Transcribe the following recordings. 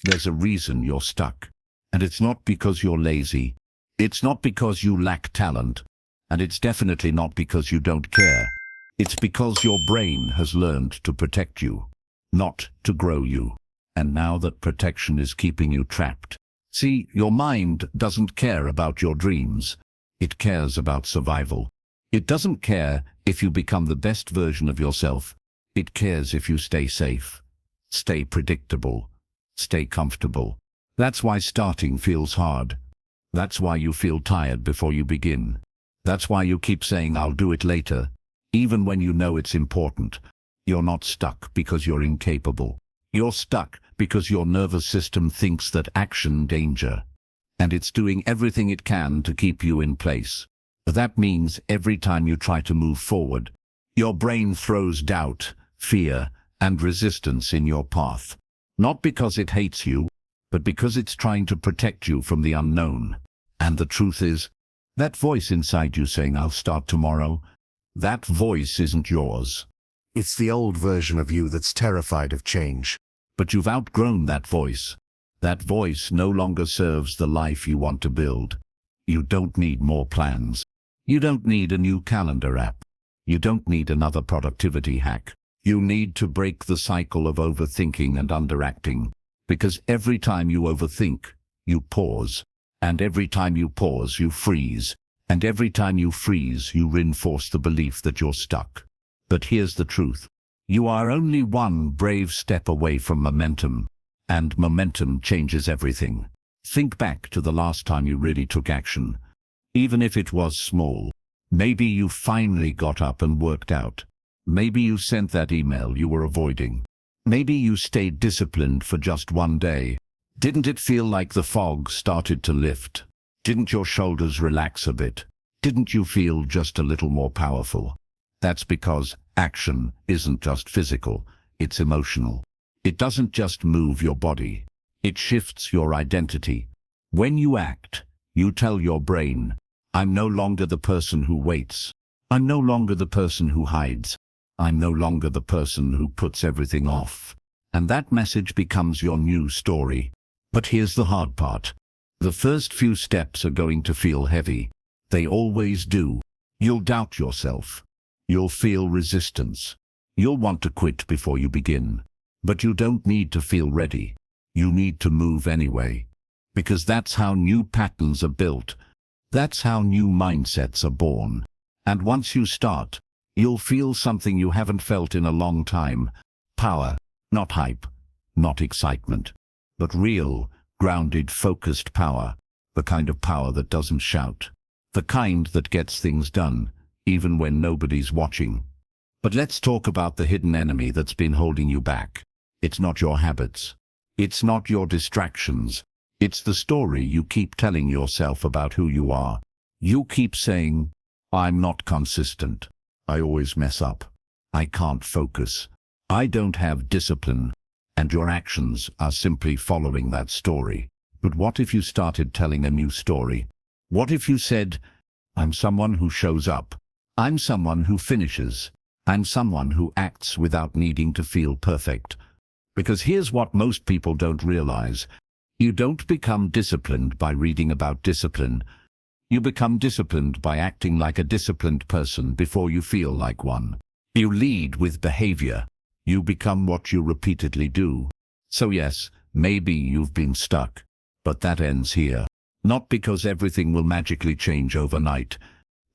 there's a reason you're stuck. And it's not because you're lazy. It's not because you lack talent. And it's definitely not because you don't care. It's because your brain has learned to protect you, not to grow you. And now that protection is keeping you trapped. See, your mind doesn't care about your dreams. It cares about survival. It doesn't care if you become the best version of yourself. It cares if you stay safe, stay predictable, stay comfortable. That's why starting feels hard. That's why you feel tired before you begin. That's why you keep saying, "I'll do it later," even when you know it's important. You're not stuck because you're incapable. You're stuck because your nervous system thinks that action danger, and it's doing everything it can to keep you in place. That means every time you try to move forward, your brain throws doubt, fear, and resistance in your path. Not because it hates you, but because it's trying to protect you from the unknown. And the truth is, that voice inside you saying, "I'll start tomorrow," that voice isn't yours. It's the old version of you that's terrified of change. But you've outgrown that voice. That voice no longer serves the life you want to build. You don't need more plans. You don't need a new calendar app. You don't need another productivity hack. You need to break the cycle of overthinking and underacting. Because every time you overthink, you pause. And every time you pause, you freeze. And every time you freeze, you reinforce the belief that you're stuck. But here's the truth. You are only one brave step away from momentum. And momentum changes everything. Think back to the last time you really took action. Even if it was small. Maybe you finally got up and worked out. Maybe you sent that email you were avoiding. Maybe you stayed disciplined for just one day. Didn't it feel like the fog started to lift? Didn't your shoulders relax a bit? Didn't you feel just a little more powerful? That's because action isn't just physical, it's emotional. It doesn't just move your body, it shifts your identity. When you act, you tell your brain, "I'm no longer the person who waits. I'm no longer the person who hides. I'm no longer the person who puts everything off." And that message becomes your new story. But here's the hard part. The first few steps are going to feel heavy. They always do. You'll doubt yourself. You'll feel resistance. You'll want to quit before you begin. But you don't need to feel ready. You need to move anyway. Because that's how new patterns are built. That's how new mindsets are born. And once you start, you'll feel something you haven't felt in a long time. Power, not hype, not excitement, but real, grounded, focused power. The kind of power that doesn't shout. The kind that gets things done, even when nobody's watching. But let's talk about the hidden enemy that's been holding you back. It's not your habits. It's not your distractions. It's the story you keep telling yourself about who you are. You keep saying, "I'm not consistent. I always mess up. I can't focus. I don't have discipline." And your actions are simply following that story. But what if you started telling a new story? What if you said, "I'm someone who shows up. I'm someone who finishes. I'm someone who acts without needing to feel perfect." Because here's what most people don't realize. You don't become disciplined by reading about discipline. You become disciplined by acting like a disciplined person before you feel like one. You lead with behavior. You become what you repeatedly do. So yes, maybe you've been stuck. But that ends here. Not because everything will magically change overnight,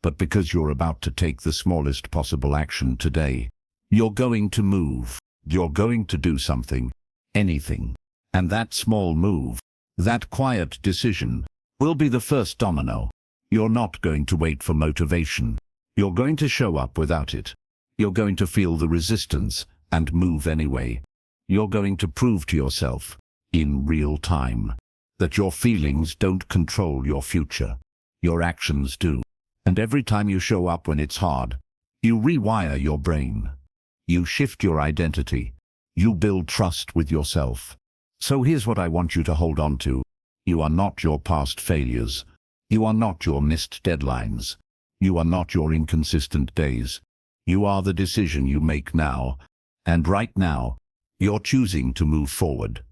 but because you're about to take the smallest possible action today. You're going to move. You're going to do something. Anything. And that small move, that quiet decision, will be the first domino. You're not going to wait for motivation. You're going to show up without it. You're going to feel the resistance and move anyway. You're going to prove to yourself, in real time, that your feelings don't control your future. Your actions do. And every time you show up when it's hard, you rewire your brain. You shift your identity. You build trust with yourself. So here's what I want you to hold on to. You are not your past failures. You are not your missed deadlines. You are not your inconsistent days. You are the decision you make now. And right now, you're choosing to move forward.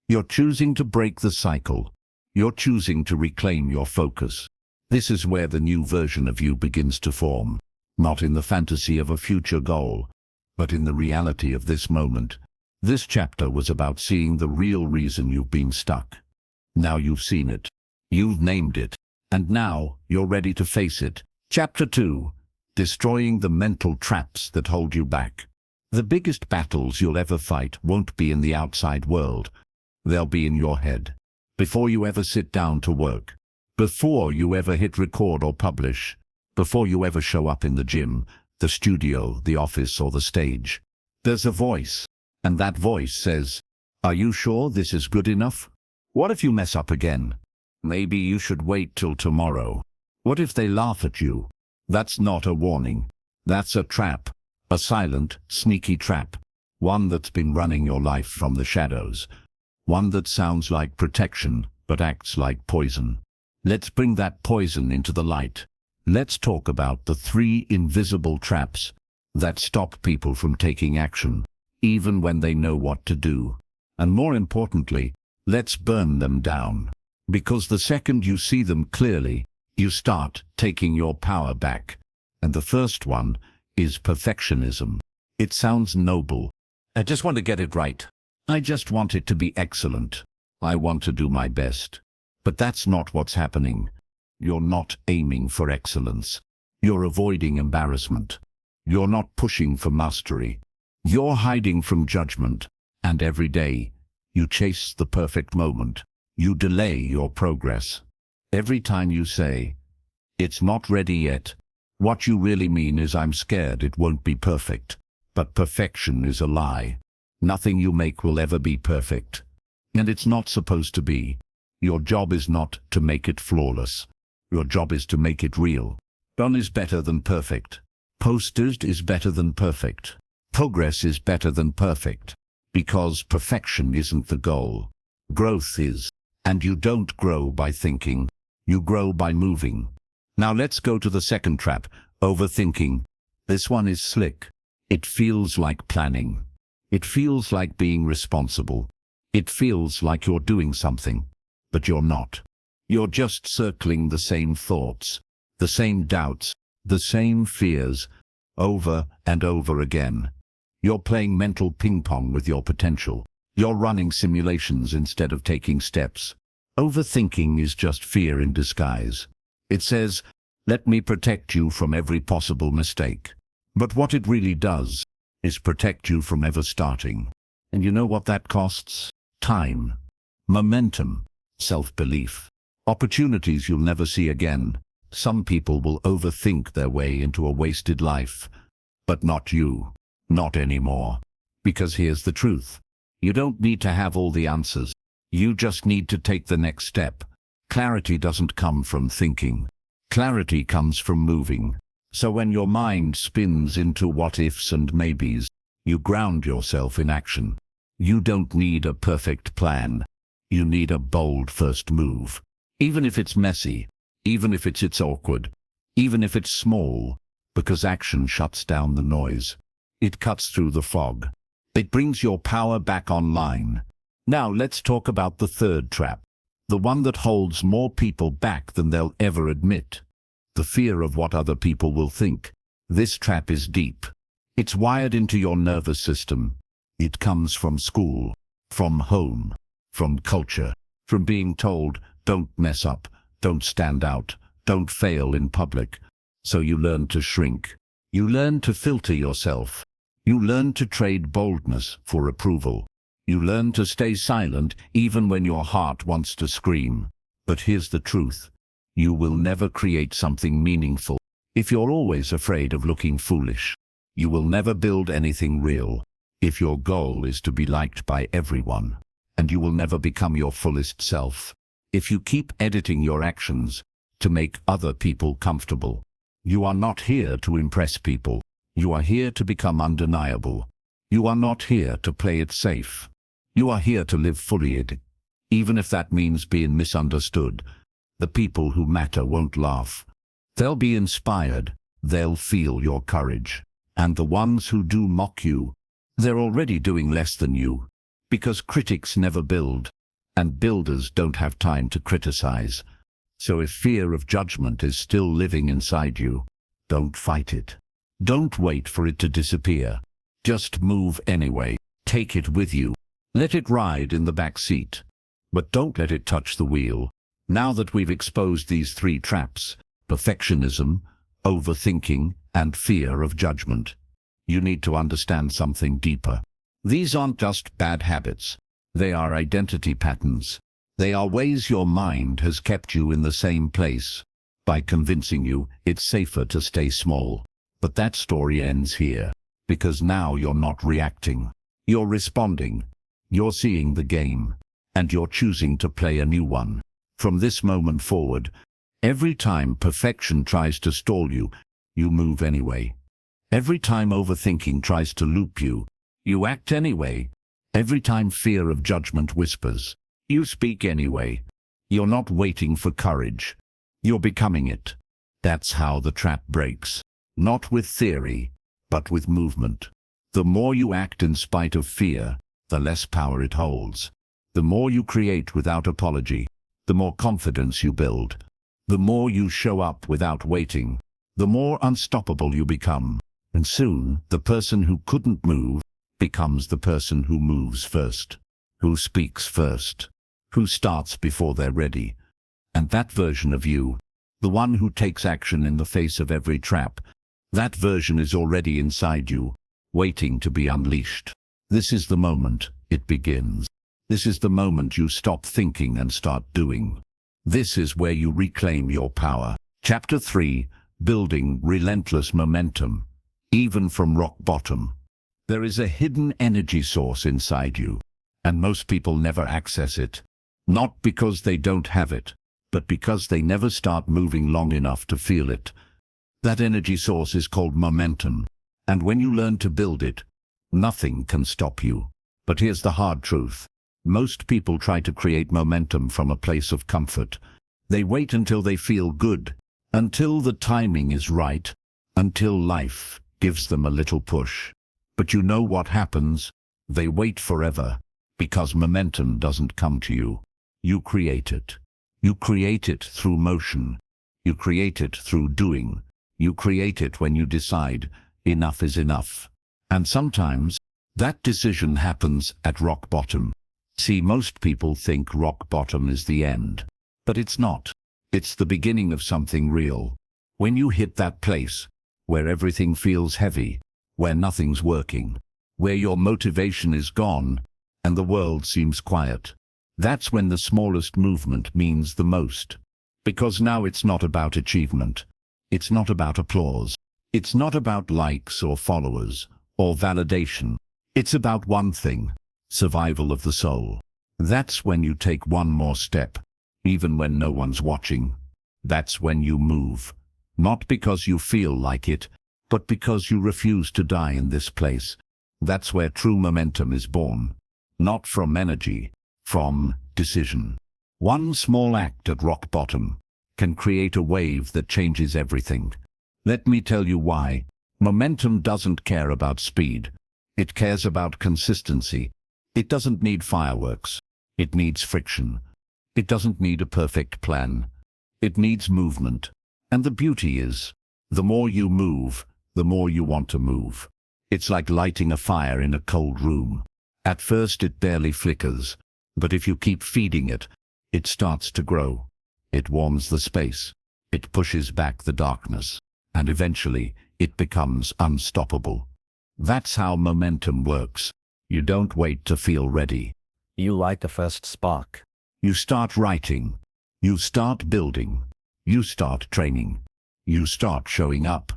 You're choosing to break the cycle. You're choosing to reclaim your focus. This is where the new version of you begins to form, not in the fantasy of a future goal, but in the reality of this moment. This chapter was about seeing the real reason you've been stuck. Now you've seen it. You've named it. And now you're ready to face it. Chapter 2. Destroying the mental traps that hold you back. The biggest battles you'll ever fight won't be in the outside world. They'll be in your head. Before you ever sit down to work. Before you ever hit record or publish. Before you ever show up in the gym, the studio, the office, or the stage. There's a voice. And that voice says, "Are you sure this is good enough? What if you mess up again? Maybe you should wait till tomorrow. What if they laugh at you?" That's not a warning. That's a trap. A silent, sneaky trap. One that's been running your life from the shadows. One that sounds like protection, but acts like poison. Let's bring that poison into the light. Let's talk about the 3 invisible traps that stop people from taking action, even when they know what to do. And more importantly, let's burn them down. Because the second you see them clearly, you start taking your power back. And the first one is perfectionism. It sounds noble. I just want to get it right. I just want it to be excellent. I want to do my best. But that's not what's happening. You're not aiming for excellence. You're avoiding embarrassment. You're not pushing for mastery. You're hiding from judgment. And every day, you chase the perfect moment. You delay your progress. Every time you say, "It's not ready yet," what you really mean is, "I'm scared it won't be perfect." But perfection is a lie. Nothing you make will ever be perfect. And it's not supposed to be. Your job is not to make it flawless. Your job is to make it real. Done is better than perfect. Posted is better than perfect. Progress is better than perfect. Because perfection isn't the goal. Growth is. And you don't grow by thinking. You grow by moving. Now let's go to the second trap, overthinking. This one is slick. It feels like planning. It feels like being responsible. It feels like you're doing something. But you're not. You're just circling the same thoughts, the same doubts, the same fears, over and over again. You're playing mental ping pong with your potential. You're running simulations instead of taking steps. Overthinking is just fear in disguise. It says, "Let me protect you from every possible mistake." But what it really does is protect you from ever starting. And you know what that costs? Time, momentum, self-belief, opportunities you'll never see again. Some people will overthink their way into a wasted life. But not you. Not anymore. Because here's the truth. You don't need to have all the answers. You just need to take the next step. Clarity doesn't come from thinking. Clarity comes from moving. So when your mind spins into what-ifs and maybes, you ground yourself in action. You don't need a perfect plan. You need a bold first move. Even if it's messy, even if it's awkward, even if it's small, because action shuts down the noise. It cuts through the fog. It brings your power back online. Now let's talk about the third trap, the one that holds more people back than they'll ever admit. The fear of what other people will think. This trap is deep. It's wired into your nervous system. It comes from school, from home, from culture, from being told, "Don't mess up, don't stand out, don't fail in public." So you learn to shrink. You learn to filter yourself. You learn to trade boldness for approval. You learn to stay silent even when your heart wants to scream. But here's the truth. You will never create something meaningful if you're always afraid of looking foolish. You will never build anything real if your goal is to be liked by everyone. And you will never become your fullest self if you keep editing your actions to make other people comfortable. You are not here to impress people. You are here to become undeniable. You are not here to play it safe. You are here to live fully, even if that means being misunderstood. The people who matter won't laugh. They'll be inspired. They'll feel your courage. And the ones who do mock you, they're already doing less than you. Because critics never build, And builders don't have time to criticize. So if fear of judgment is still living inside you, don't fight it. Don't wait for it to disappear. Just move anyway. Take it with you. Let it ride in the back seat. But don't let it touch the wheel. Now that we've exposed these three traps, perfectionism, overthinking, and fear of judgment, you need to understand something deeper. These aren't just bad habits. They are identity patterns. They are ways your mind has kept you in the same place by convincing you it's safer to stay small. But that story ends here, because now you're not reacting. You're responding. You're seeing the game, and you're choosing to play a new one. From this moment forward, every time perfection tries to stall you, you move anyway. Every time overthinking tries to loop you, you act anyway. Every time fear of judgment whispers, you speak anyway. You're not waiting for courage. You're becoming it. That's how the trap breaks. Not with theory, but with movement. The more you act in spite of fear, the less power it holds. The more you create without apology, the more confidence you build. The more you show up without waiting, the more unstoppable you become. And soon, the person who couldn't move becomes the person who moves first, who speaks first, who starts before they're ready. And that version of you, the one who takes action in the face of every trap, that version is already inside you, waiting to be unleashed. This is the moment it begins. This is the moment you stop thinking and start doing. This is where you reclaim your power. Chapter 3: Building Relentless Momentum. Even from rock bottom, there is a hidden energy source inside you, and most people never access it. Not because they don't have it, but because they never start moving long enough to feel it. That energy source is called momentum, and when you learn to build it, nothing can stop you. But here's the hard truth. Most people try to create momentum from a place of comfort. They wait until they feel good, until the timing is right, until life gives them a little push. But you know what happens? They wait forever, because momentum doesn't come to you. You create it. You create it through motion. You create it through doing. You create it when you decide, enough is enough. And sometimes, that decision happens at rock bottom. See, most people think rock bottom is the end. But it's not. It's the beginning of something real. When you hit that place, where everything feels heavy, where nothing's working, where your motivation is gone, and the world seems quiet, that's when the smallest movement means the most. Because now it's not about achievement. It's not about applause. It's not about likes or followers, or validation. It's about one thing: survival of the soul. That's when you take one more step, even when no one's watching. That's when you move. Not because you feel like it, but because you refuse to die in this place. That's where true momentum is born. Not from energy, from decision. One small act at rock bottom can create a wave that changes everything. Let me tell you why. Momentum doesn't care about speed. It cares about consistency. It doesn't need fireworks. It needs friction. It doesn't need a perfect plan. It needs movement. And the beauty is, the more you move, the more you want to move. It's like lighting a fire in a cold room. At first it barely flickers, but if you keep feeding it, it starts to grow. It warms the space. It pushes back the darkness. And eventually, it becomes unstoppable. That's how momentum works. You don't wait to feel ready. You light the first spark. You start writing. You start building. You start training. You start showing up,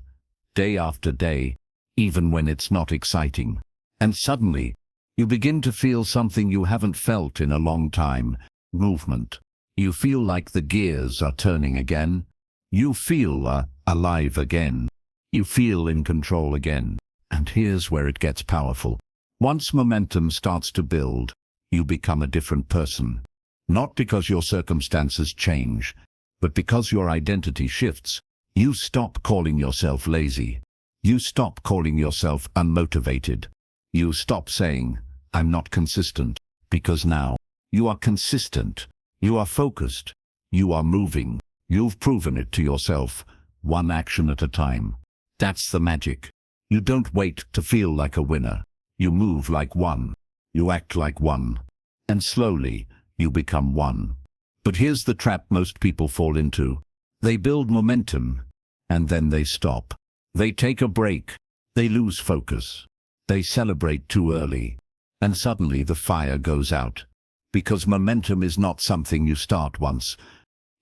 day after day, even when it's not exciting. And suddenly, you begin to feel something you haven't felt in a long time: movement. You feel like the gears are turning again. You feel alive again. You feel in control again. And here's where it gets powerful. Once momentum starts to build, you become a different person. Not because your circumstances change, but because your identity shifts. You stop calling yourself lazy. You stop calling yourself unmotivated. You stop saying, "I'm not consistent," because now You are consistent. You are focused. You are moving. You've proven it to yourself, one action at a time. That's the magic. You don't wait to feel like a winner. You move like one. You act like one. And slowly, you become one. But here's the trap most people fall into. They build momentum, and then they stop. They take a break. They lose focus. They celebrate too early. And suddenly the fire goes out. Because momentum is not something you start once.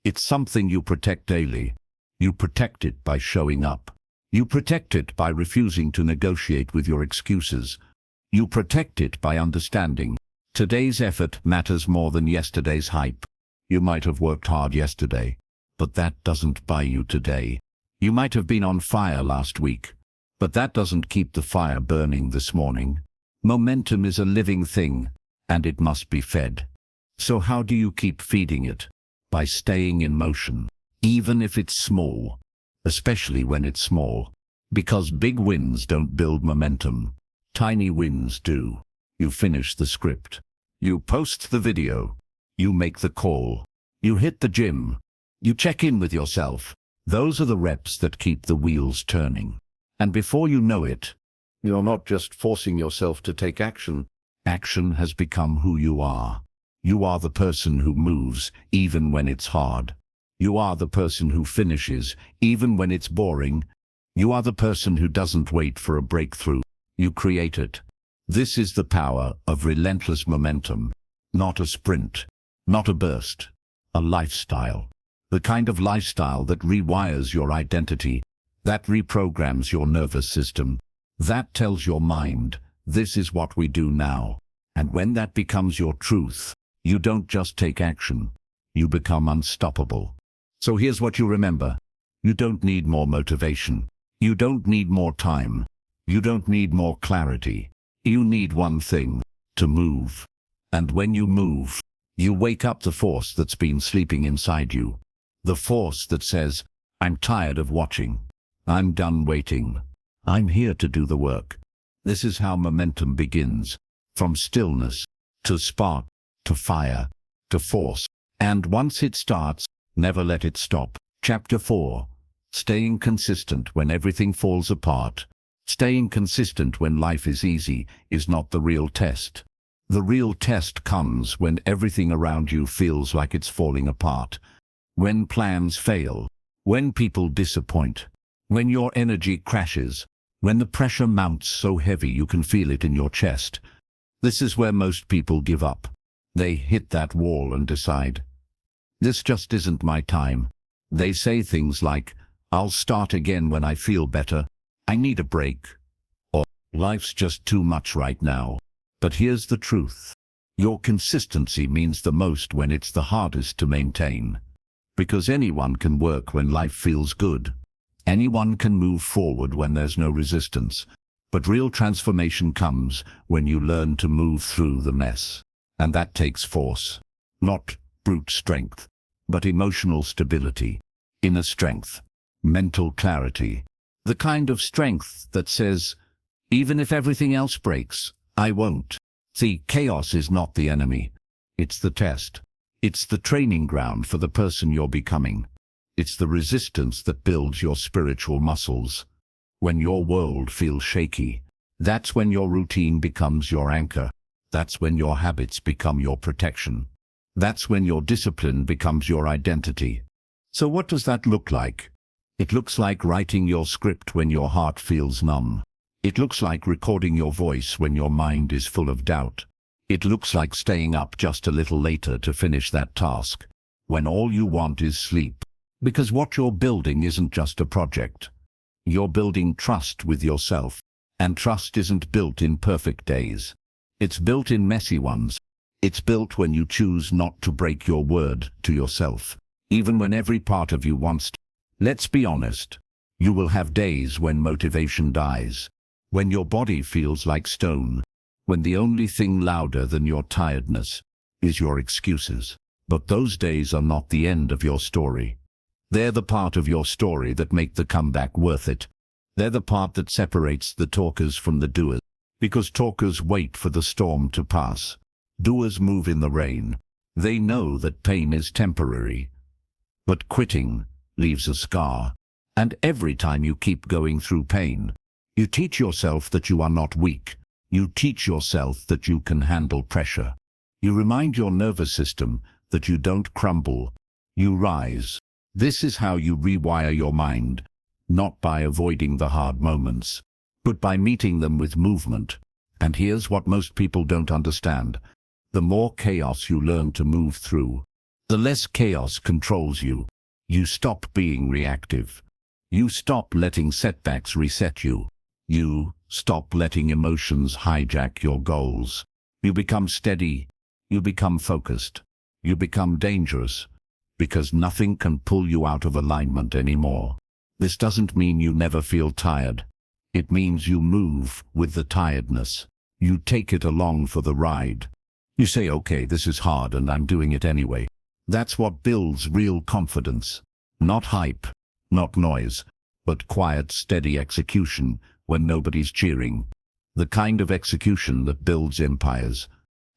It's something you protect daily. You protect it by showing up. You protect it by refusing to negotiate with your excuses. You protect it by understanding. Today's effort matters more than yesterday's hype. You might have worked hard yesterday, but that doesn't buy you today. You might have been on fire last week, but that doesn't keep the fire burning this morning. Momentum is a living thing, and it must be fed. So how do you keep feeding it? By staying in motion, even if it's small, especially when it's small. Because big wins don't build momentum. Tiny wins do. You finish the script. You post the video. You make the call. You hit the gym. You check in with yourself. Those are the reps that keep the wheels turning. And before you know it, you're not just forcing yourself to take action. Action has become who you are. You are the person who moves, even when it's hard. You are the person who finishes, even when it's boring. You are the person who doesn't wait for a breakthrough. You create it. This is the power of relentless momentum. Not a sprint, not a burst, a lifestyle. The kind of lifestyle that rewires your identity, that reprograms your nervous system, that tells your mind, this is what we do now. And when that becomes your truth, you don't just take action, you become unstoppable. So here's what you remember. You don't need more motivation. You don't need more time. You don't need more clarity. You need one thing, to move. And when you move, you wake up the force that's been sleeping inside you. The force that says, I'm tired of watching. I'm done waiting. I'm here to do the work. This is how momentum begins. From stillness, to spark, to fire, to force. And once it starts, never let it stop. Chapter 4. Staying consistent when everything falls apart. Staying consistent when life is easy is not the real test. The real test comes when everything around you feels like it's falling apart. When plans fail. When people disappoint. When your energy crashes. When the pressure mounts so heavy you can feel it in your chest. This is where most people give up. They hit that wall and decide, this just isn't my time. They say things like, I'll start again when I feel better. I need a break. Or, life's just too much right now. But here's the truth. Your consistency means the most when it's the hardest to maintain. Because anyone can work when life feels good. Anyone can move forward when there's no resistance. But real transformation comes when you learn to move through the mess. And that takes force. Not brute strength, but emotional stability, inner strength, mental clarity. The kind of strength that says, even if everything else breaks, I won't. See, chaos is not the enemy. It's the test. It's the training ground for the person you're becoming. It's the resistance that builds your spiritual muscles. When your world feels shaky, that's when your routine becomes your anchor. That's when your habits become your protection. That's when your discipline becomes your identity. So what does that look like? It looks like writing your script when your heart feels numb. It looks like recording your voice when your mind is full of doubt. It looks like staying up just a little later to finish that task, when all you want is sleep. Because what you're building isn't just a project. You're building trust with yourself. And trust isn't built in perfect days. It's built in messy ones. It's built when you choose not to break your word to yourself, even when every part of you wants to. Let's be honest. You will have days when motivation dies, when your body feels like stone, when the only thing louder than your tiredness is your excuses. But those days are not the end of your story. They're the part of your story that make the comeback worth it. They're the part that separates the talkers from the doers. Because talkers wait for the storm to pass. Doers move in the rain. They know that pain is temporary. But quitting leaves a scar. And every time you keep going through pain, you teach yourself that you are not weak. You teach yourself that you can handle pressure. You remind your nervous system that you don't crumble. You rise. This is how you rewire your mind, not by avoiding the hard moments, but by meeting them with movement. And here's what most people don't understand. The more chaos you learn to move through, the less chaos controls you. You stop being reactive. You stop letting setbacks reset you. You stop letting emotions hijack your goals. You become steady. You become focused. You become dangerous, because nothing can pull you out of alignment anymore. This doesn't mean you never feel tired. It means you move with the tiredness. You take it along for the ride. You say, okay, this is hard and I'm doing it anyway. That's what builds real confidence. Not hype, not noise, but quiet, steady execution when nobody's cheering. The kind of execution that builds empires.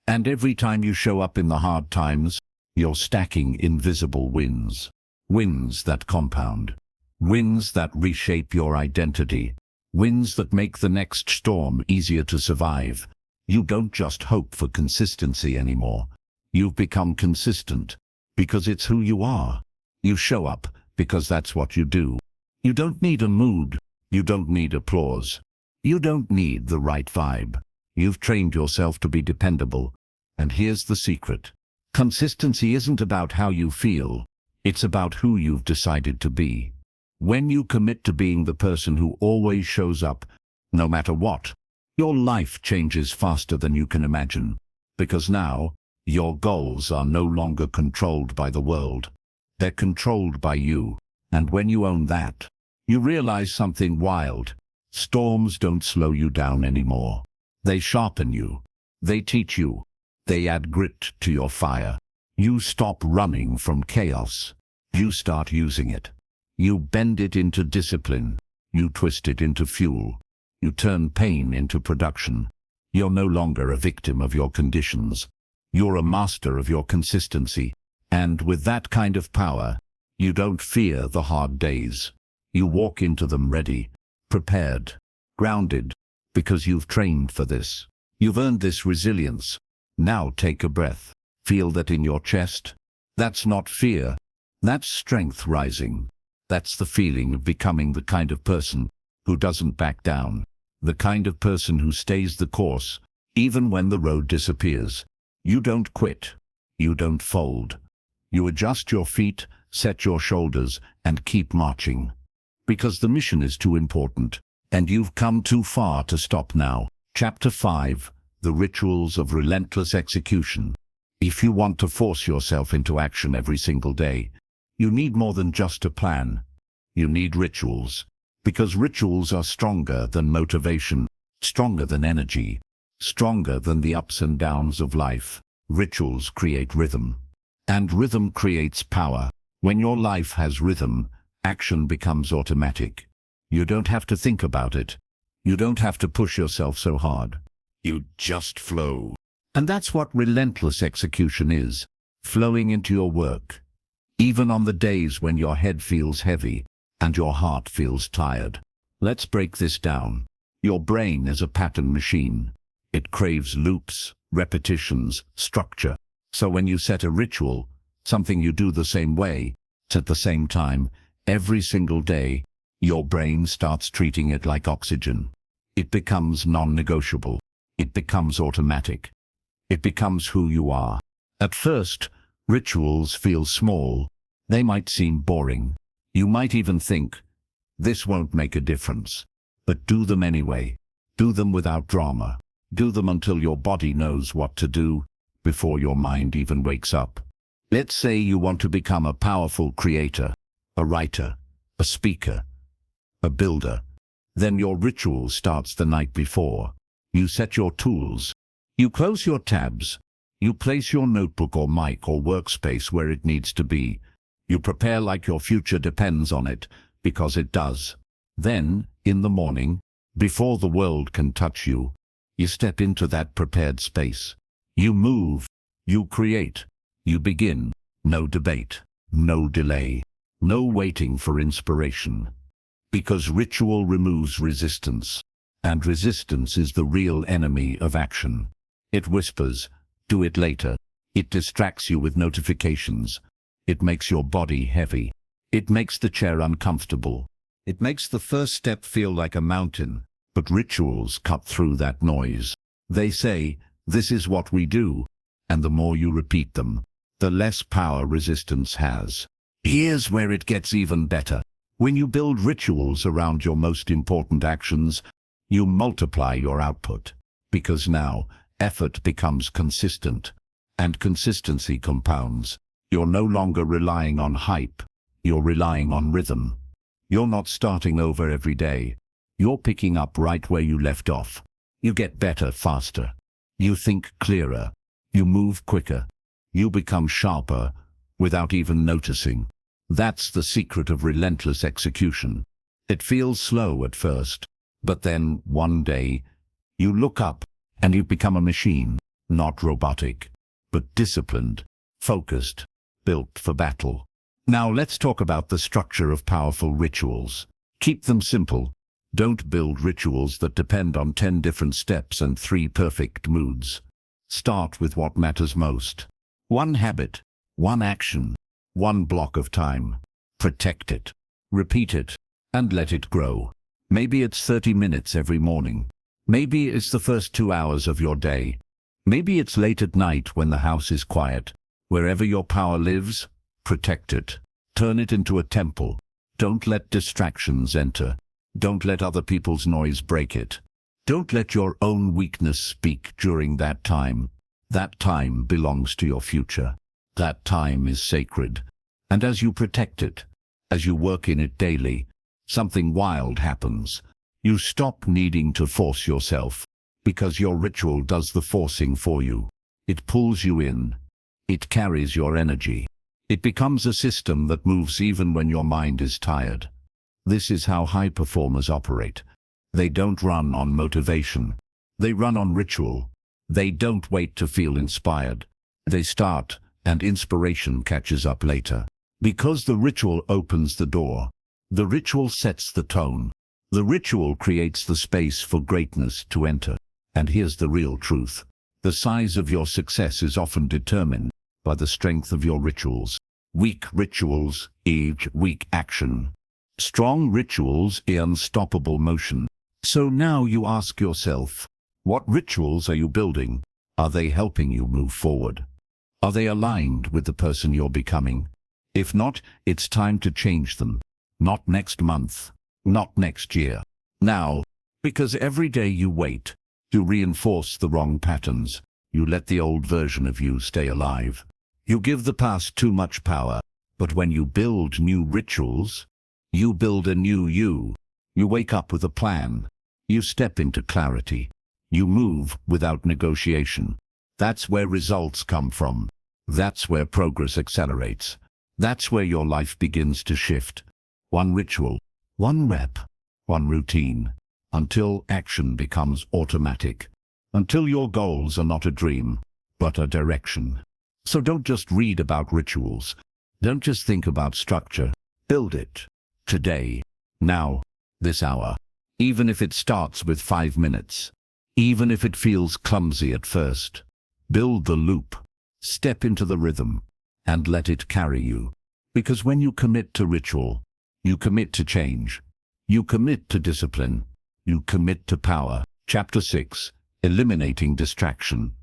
And every time you show up in the hard times, you're stacking invisible wins. Wins that compound. Wins that reshape your identity. Wins that make the next storm easier to survive. You don't just hope for consistency anymore. You've become consistent because it's who you are. You show up because that's what you do. You don't need a mood. You don't need applause. You don't need the right vibe. You've trained yourself to be dependable. And here's the secret. Consistency isn't about how you feel. It's about who you've decided to be. When you commit to being the person who always shows up, no matter what, your life changes faster than you can imagine. Because now, your goals are no longer controlled by the world. They're controlled by you. And when you own that, you realize something wild. Storms don't slow you down anymore. They sharpen you. They teach you. They add grit to your fire. You stop running from chaos. You start using it. You bend it into discipline. You twist it into fuel. You turn pain into production. You're no longer a victim of your conditions. You're a master of your consistency. And with that kind of power, you don't fear the hard days. You walk into them ready, prepared, grounded, because you've trained for this. You've earned this resilience. Now take a breath. Feel that in your chest. That's not fear. That's strength rising. That's the feeling of becoming the kind of person who doesn't back down. The kind of person who stays the course, even when the road disappears. You don't quit. You don't fold. You adjust your feet, set your shoulders, and keep marching. Because the mission is too important, and you've come too far to stop now. Chapter 5. The Rituals of Relentless Execution. If you want to force yourself into action every single day, you need more than just a plan. You need rituals. Because rituals are stronger than motivation, stronger than energy, stronger than the ups and downs of life. Rituals create rhythm. And rhythm creates power. When your life has rhythm, action becomes automatic. You don't have to think about it. You don't have to push yourself so hard. You just flow. And that's what relentless execution is, flowing into your work. Even on the days when your head feels heavy and your heart feels tired. Let's break this down. Your brain is a pattern machine. It craves loops, repetitions, structure. So when you set a ritual, something you do the same way, at the same time, every single day, your brain starts treating it like oxygen. It becomes non-negotiable. It becomes automatic. It becomes who you are. At first, rituals feel small. They might seem boring. You might even think, this won't make a difference. But do them anyway. Do them without drama. Do them until your body knows what to do, before your mind even wakes up. Let's say you want to become a powerful creator, a writer, a speaker, a builder. Then your ritual starts the night before. You set your tools. You close your tabs. You place your notebook or mic or workspace where it needs to be. You prepare like your future depends on it, because it does. Then, in the morning, before the world can touch you, you step into that prepared space. You move, you create, you begin. No debate, no delay, no waiting for inspiration. Because ritual removes resistance, and resistance is the real enemy of action. It whispers, do it later. It distracts you with notifications. It makes your body heavy. It makes the chair uncomfortable. It makes the first step feel like a mountain. But rituals cut through that noise. They say, this is what we do, and the more you repeat them, the less power resistance has. Here's where it gets even better. When you build rituals around your most important actions, you multiply your output. Because now, effort becomes consistent, and consistency compounds. You're no longer relying on hype. You're relying on rhythm. You're not starting over every day. You're picking up right where you left off. You get better faster. You think clearer. You move quicker. You become sharper without even noticing. That's the secret of relentless execution. It feels slow at first, but then one day you look up and you become a machine, not robotic, but disciplined, focused, built for battle. Now let's talk about the structure of powerful rituals. Keep them simple. Don't build rituals that depend on 10 different steps and 3 perfect moods. Start with what matters most. One habit, one action, one block of time. Protect it, repeat it, and let it grow. Maybe it's 30 minutes every morning. Maybe it's the first 2 hours of your day. Maybe it's late at night when the house is quiet. Wherever your power lives, protect it. Turn it into a temple. Don't let distractions enter. Don't let other people's noise break it. Don't let your own weakness speak during that time. That time belongs to your future. That time is sacred. And as you protect it, as you work in it daily, something wild happens. You stop needing to force yourself, because your ritual does the forcing for you. It pulls you in. It carries your energy. It becomes a system that moves even when your mind is tired. This is how high performers operate. They don't run on motivation. They run on ritual. They don't wait to feel inspired. They start, and inspiration catches up later. Because the ritual opens the door. The ritual sets the tone. The ritual creates the space for greatness to enter. And here's the real truth. The size of your success is often determined by the strength of your rituals. Weak rituals, weak action. Strong rituals, unstoppable motion. So now you ask yourself, what rituals are you building? Are they helping you move forward? Are they aligned with the person you're becoming? If not, it's time to change them. Not next month, not next year. Now, because every day you wait, you reinforce the wrong patterns. You let the old version of you stay alive. You give the past too much power. But when you build new rituals, you build a new you. You wake up with a plan. You step into clarity. You move without negotiation. That's where results come from. That's where progress accelerates. That's where your life begins to shift. One ritual, one rep, one routine, until action becomes automatic. Until your goals are not a dream, but a direction. So don't just read about rituals. Don't just think about structure. Build it. Today, now, this hour. Even if it starts with 5 minutes. Even if it feels clumsy at first. Build the loop. Step into the rhythm. And let it carry you. Because when you commit to ritual, you commit to change. You commit to discipline. You commit to power. Chapter 6. Eliminating distraction.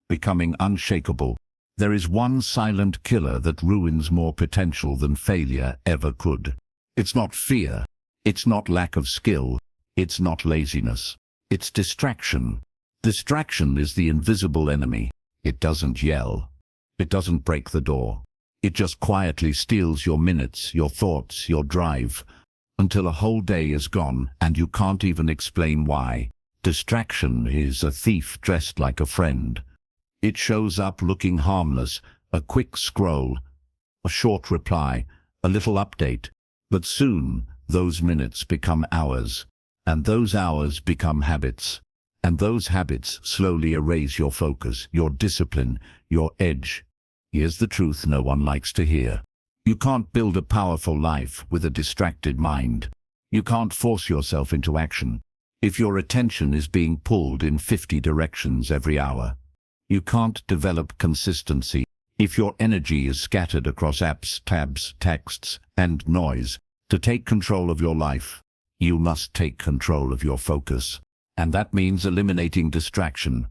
Becoming unshakable. There is one silent killer that ruins more potential than failure ever could. It's not fear. It's not lack of skill. It's not laziness. It's distraction. Distraction is the invisible enemy. It doesn't yell. It doesn't break the door. It just quietly steals your minutes, your thoughts, your drive, until a whole day is gone and you can't even explain why. Distraction is a thief dressed like a friend. It shows up looking harmless, a quick scroll, a short reply, a little update. But soon, those minutes become hours, and those hours become habits, And those habits slowly erase your focus, your discipline, your edge. Here's the truth no one likes to hear. You can't build a powerful life with a distracted mind. You can't force yourself into action if your attention is being pulled in 50 directions every hour. You can't develop consistency if your energy is scattered across apps, tabs, texts, and noise. To take control of your life, you must take control of your focus. And that means eliminating distraction,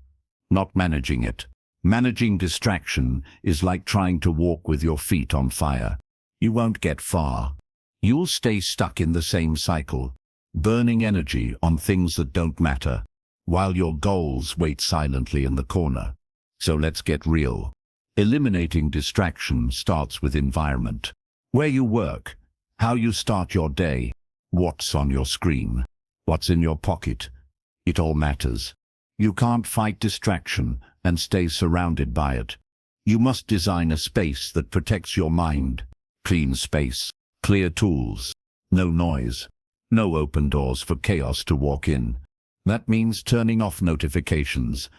not managing it. Managing distraction is like trying to walk with your feet on fire. You won't get far. You'll stay stuck in the same cycle, burning energy on things that don't matter, while your goals wait silently in the corner. So let's get real. Eliminating distraction starts with environment. Where you work, how you start your day, what's on your screen, what's in your pocket. It all matters. You can't fight distraction and stay surrounded by it. You must design a space that protects your mind. Clean space, clear tools, no noise, no open doors for chaos to walk in. That means turning off notifications.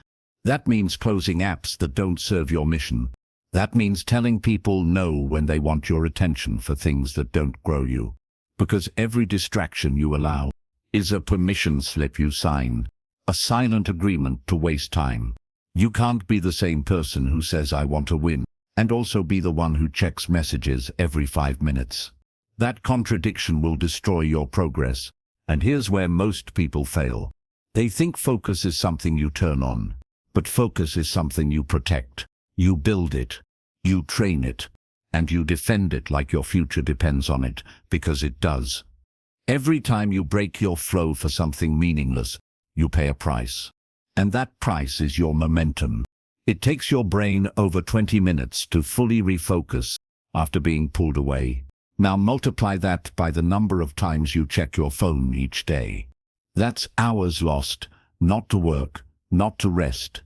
That means closing apps that don't serve your mission. That means telling people no when they want your attention for things that don't grow you. Because every distraction you allow is a permission slip you sign, a silent agreement to waste time. You can't be the same person who says I want to win, and also be the one who checks messages every 5 minutes. That contradiction will destroy your progress. And here's where most people fail. They think focus is something you turn on, but focus is something you protect. You build it, you train it, and you defend it like your future depends on it, because it does. Every time you break your flow for something meaningless, you pay a price. And that price is your momentum. It takes your brain over 20 minutes to fully refocus after being pulled away. Now multiply that by the number of times you check your phone each day. That's hours lost, not to work, not to rest,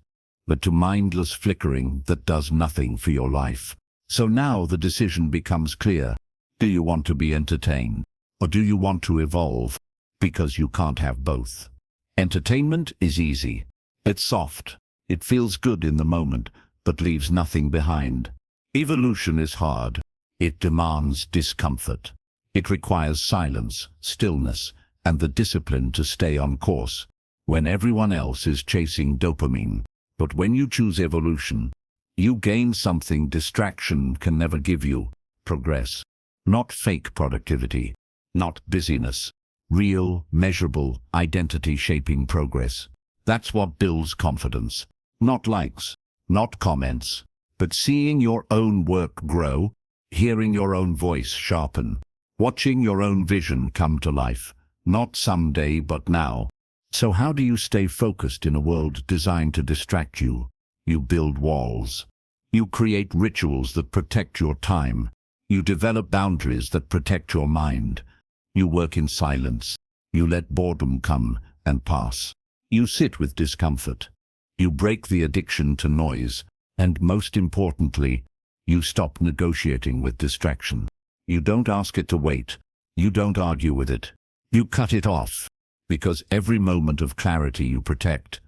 but to mindless flickering that does nothing for your life. So now the decision becomes clear. Do you want to be entertained? Or do you want to evolve? Because you can't have both. Entertainment is easy. It's soft. It feels good in the moment, but leaves nothing behind. Evolution is hard. It demands discomfort. It requires silence, stillness, and the discipline to stay on course when everyone else is chasing dopamine. But when you choose evolution, you gain something distraction can never give you: progress. Not fake productivity, not busyness. Real, measurable, identity-shaping progress. That's what builds confidence. Not likes, not comments, but seeing your own work grow, hearing your own voice sharpen, watching your own vision come to life. Not someday, but now. So how do you stay focused in a world designed to distract you? You build walls. You create rituals that protect your time. You develop boundaries that protect your mind. You work in silence. You let boredom come and pass. You sit with discomfort. You break the addiction to noise. And most importantly, you stop negotiating with distraction. You don't ask it to wait. You don't argue with it. You cut it off. Because every moment of clarity you protect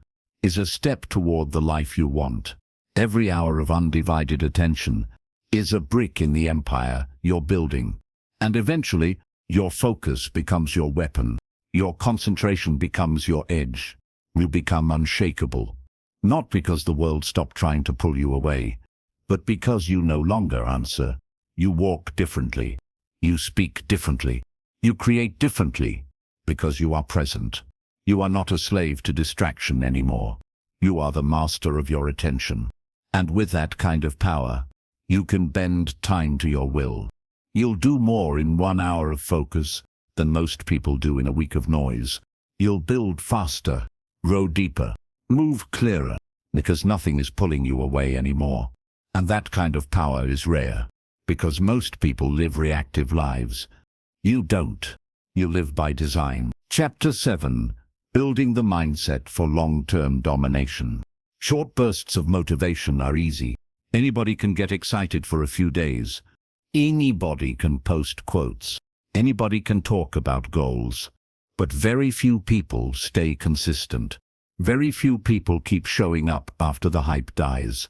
is a step toward the life you want. Every hour of undivided attention is a brick in the empire you're building. And eventually, your focus becomes your weapon. Your concentration becomes your edge. You become unshakable. Not because the world stopped trying to pull you away, but because you no longer answer. You walk differently. You speak differently. You create differently. Because you are present. You are not a slave to distraction anymore. You are the master of your attention. And with that kind of power, you can bend time to your will. You'll do more in 1 hour of focus than most people do in a week of noise. You'll build faster, grow deeper, move clearer, because nothing is pulling you away anymore. And that kind of power is rare, because most people live reactive lives. You don't. You live by design. Chapter 7. Building the mindset for long-term domination. Short bursts of motivation are easy. Anybody can get excited for a few days. Anybody can post quotes. Anybody can talk about goals. But very few people stay consistent. Very few people keep showing up after the hype dies.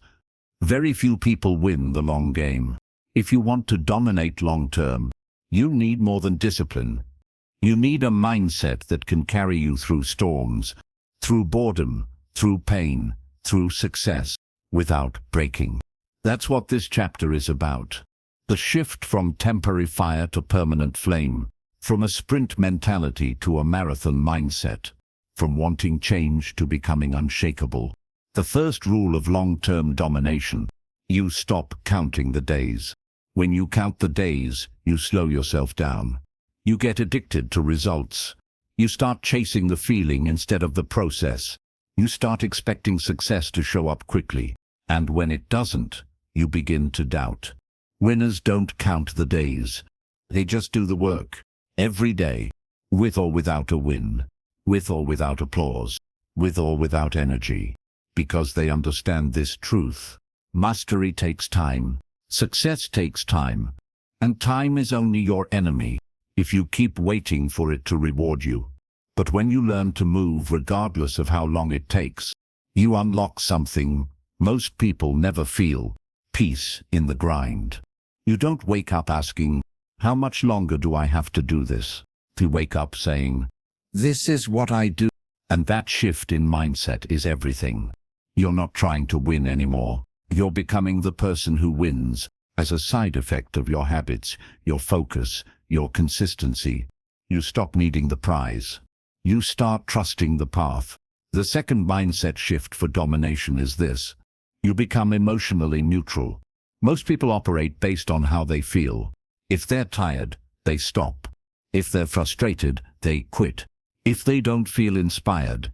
Very few people win the long game. If you want to dominate long term, you need more than discipline. You need a mindset that can carry you through storms, through boredom, through pain, through success, without breaking. That's what this chapter is about. The shift from temporary fire to permanent flame, from a sprint mentality to a marathon mindset, from wanting change to becoming unshakable. The first rule of long-term domination: you stop counting the days. When you count the days, you slow yourself down. You get addicted to results. You start chasing the feeling instead of the process. You start expecting success to show up quickly. And when it doesn't, you begin to doubt. Winners don't count the days. They just do the work. Every day. With or without a win. With or without applause. With or without energy. Because they understand this truth. Mastery takes time. Success takes time. And time is only your enemy if you keep waiting for it to reward you. But when you learn to move regardless of how long it takes, you unlock something most people never feel: peace in the grind. You don't wake up asking, how much longer do I have to do this? You wake up saying, this is what I do. And that shift in mindset is everything. You're not trying to win anymore. You're becoming the person who wins as a side effect of your habits, your focus, your consistency. You stop needing the prize. You start trusting the path. The second mindset shift for domination is this: you become emotionally neutral. Most people operate based on how they feel. If they're tired, they stop. If they're frustrated, they quit. If they don't feel inspired,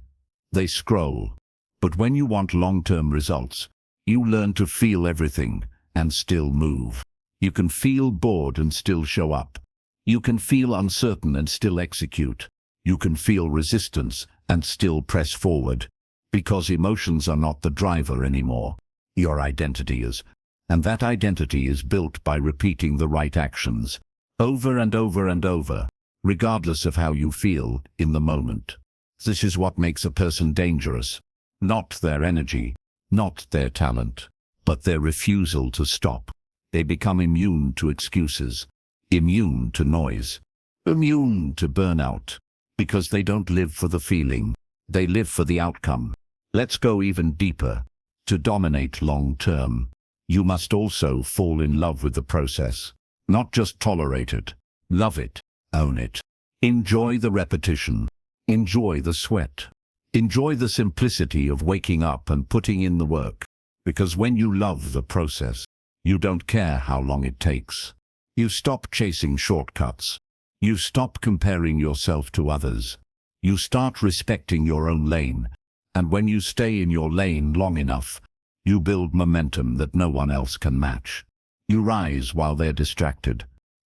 they scroll. But when you want long-term results, you learn to feel everything and still move. You can feel bored and still show up. You can feel uncertain and still execute. You can feel resistance and still press forward. Because emotions are not the driver anymore. Your identity is. And that identity is built by repeating the right actions over and over and over, regardless of how you feel in the moment. This is what makes a person dangerous. Not their energy, not their talent, but their refusal to stop. They become immune to excuses, immune to noise, immune to burnout, because they don't live for the feeling, they live for the outcome. Let's go even deeper. To dominate long-term, you must also fall in love with the process. Not just tolerate it. Love it. Own it. Enjoy the repetition. Enjoy the sweat. Enjoy the simplicity of waking up and putting in the work. Because when you love the process, you don't care how long it takes. You stop chasing shortcuts. You stop comparing yourself to others. You start respecting your own lane. And when you stay in your lane long enough, you build momentum that no one else can match. You rise while they're distracted.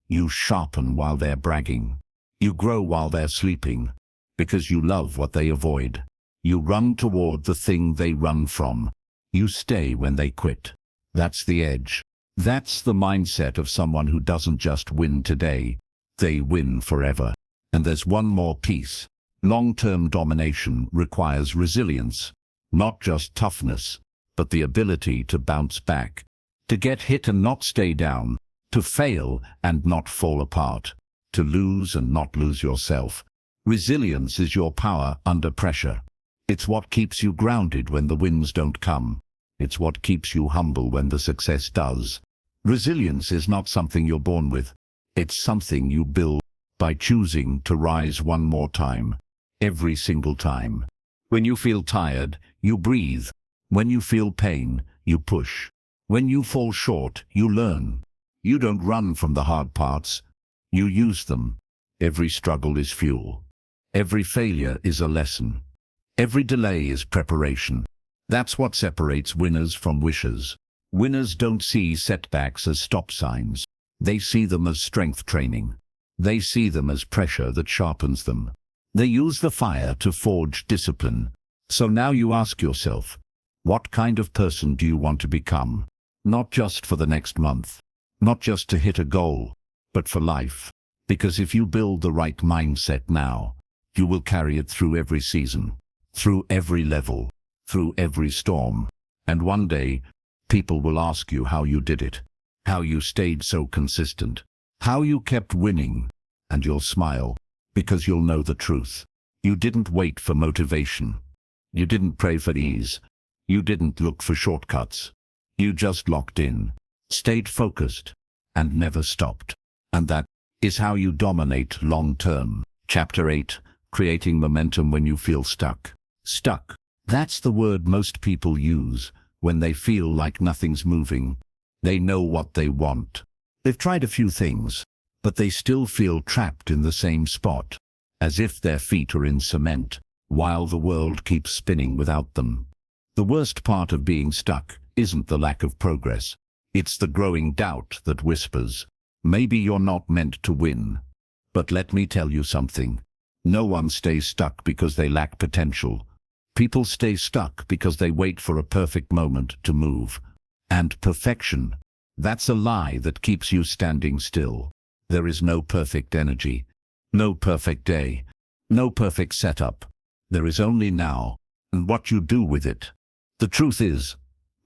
You sharpen while they're bragging. You grow while they're sleeping. Because you love what they avoid. You run toward the thing they run from. You stay when they quit. That's the edge. That's the mindset of someone who doesn't just win today. They win forever. And there's one more piece. Long-term domination requires resilience. Not just toughness, but the ability to bounce back. To get hit and not stay down. To fail and not fall apart. To lose and not lose yourself. Resilience is your power under pressure. It's what keeps you grounded when the wins don't come. It's what keeps you humble when the success does. Resilience is not something you're born with. It's something you build by choosing to rise one more time. Every single time. When you feel tired, you breathe. When you feel pain, you push. When you fall short, you learn. You don't run from the hard parts. You use them. Every struggle is fuel. Every failure is a lesson. Every delay is preparation. That's what separates winners from wishers. Winners don't see setbacks as stop signs. They see them as strength training. They see them as pressure that sharpens them. They use the fire to forge discipline. So now you ask yourself, what kind of person do you want to become? Not just for the next month. Not just to hit a goal, but for life. Because if you build the right mindset now, you will carry it through every season. through every level, through every storm. And one day, people will ask you how you did it, how you stayed so consistent, how you kept winning, and you'll smile, because you'll know the truth. You didn't wait for motivation. You didn't pray for ease. You didn't look for shortcuts. You just locked in, stayed focused, and never stopped. And that is how you dominate long-term. Chapter 8, Creating Momentum When You Feel Stuck. Stuck. That's the word most people use when they feel like nothing's moving. They know what they want. They've tried a few things, but they still feel trapped in the same spot, as if their feet are in cement, while the world keeps spinning without them. The worst part of being stuck isn't the lack of progress. It's the growing doubt that whispers, maybe you're not meant to win. But let me tell you something. No one stays stuck because they lack potential. People stay stuck because they wait for a perfect moment to move. And perfection, that's a lie that keeps you standing still. There is no perfect energy, no perfect day, no perfect setup. There is only now, and what you do with it. The truth is,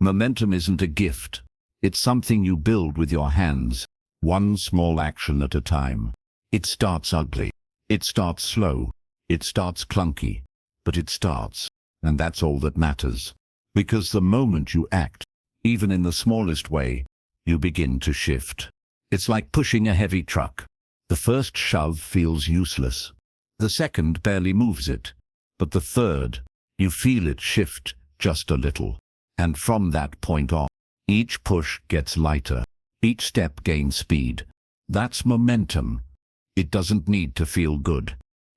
momentum isn't a gift. It's something you build with your hands, one small action at a time. It starts ugly. It starts slow. It starts clunky. But it starts, and that's all that matters. Because the moment you act, even in the smallest way, you begin to shift. It's like pushing a heavy truck. The first shove feels useless. The second barely moves it. But the third, you feel it shift just a little. And from that point on, each push gets lighter. Each step gains speed. That's momentum. It doesn't need to feel good.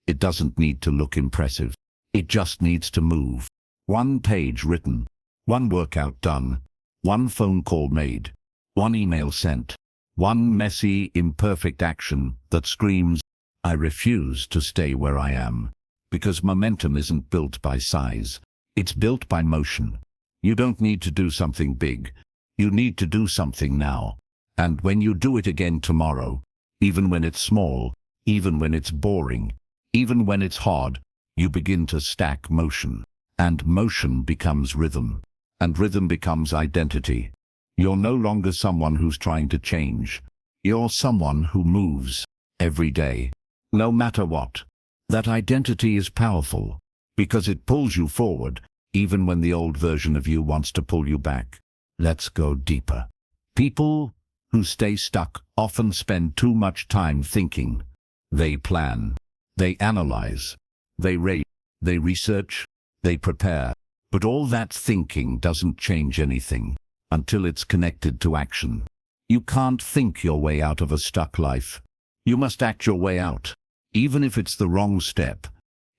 It doesn't need to look impressive. It just needs to move. One page written. One workout done. One phone call made. One email sent. One messy, imperfect action that screams, I refuse to stay where I am. Because momentum isn't built by size. It's built by motion. You don't need to do something big. You need to do something now. And when you do it again tomorrow, even when it's small, even when it's boring, even when it's hard, you begin to stack motion. And motion becomes rhythm. And rhythm becomes identity. You're no longer someone who's trying to change. You're someone who moves every day, no matter what. That identity is powerful because it pulls you forward, even when the old version of you wants to pull you back. Let's go deeper. People who stay stuck often spend too much time thinking. They plan, they analyze, they rate, they research, they prepare. But all that thinking doesn't change anything until it's connected to action. You can't think your way out of a stuck life. You must act your way out. Even if it's the wrong step,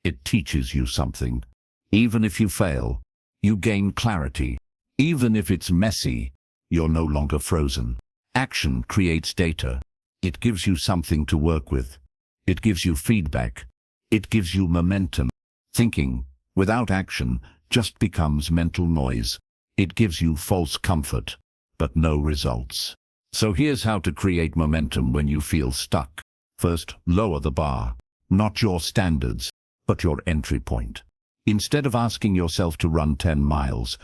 it teaches you something. Even if you fail, you gain clarity. Even if it's messy, you're no longer frozen. Action creates data. It gives you something to work with. It gives you feedback. It gives you momentum. Thinking without action just becomes mental noise. It gives you false comfort, but no results. So here's how to create momentum when you feel stuck. First, lower the bar. Not your standards, but your entry point. Instead of asking yourself to run 10 miles,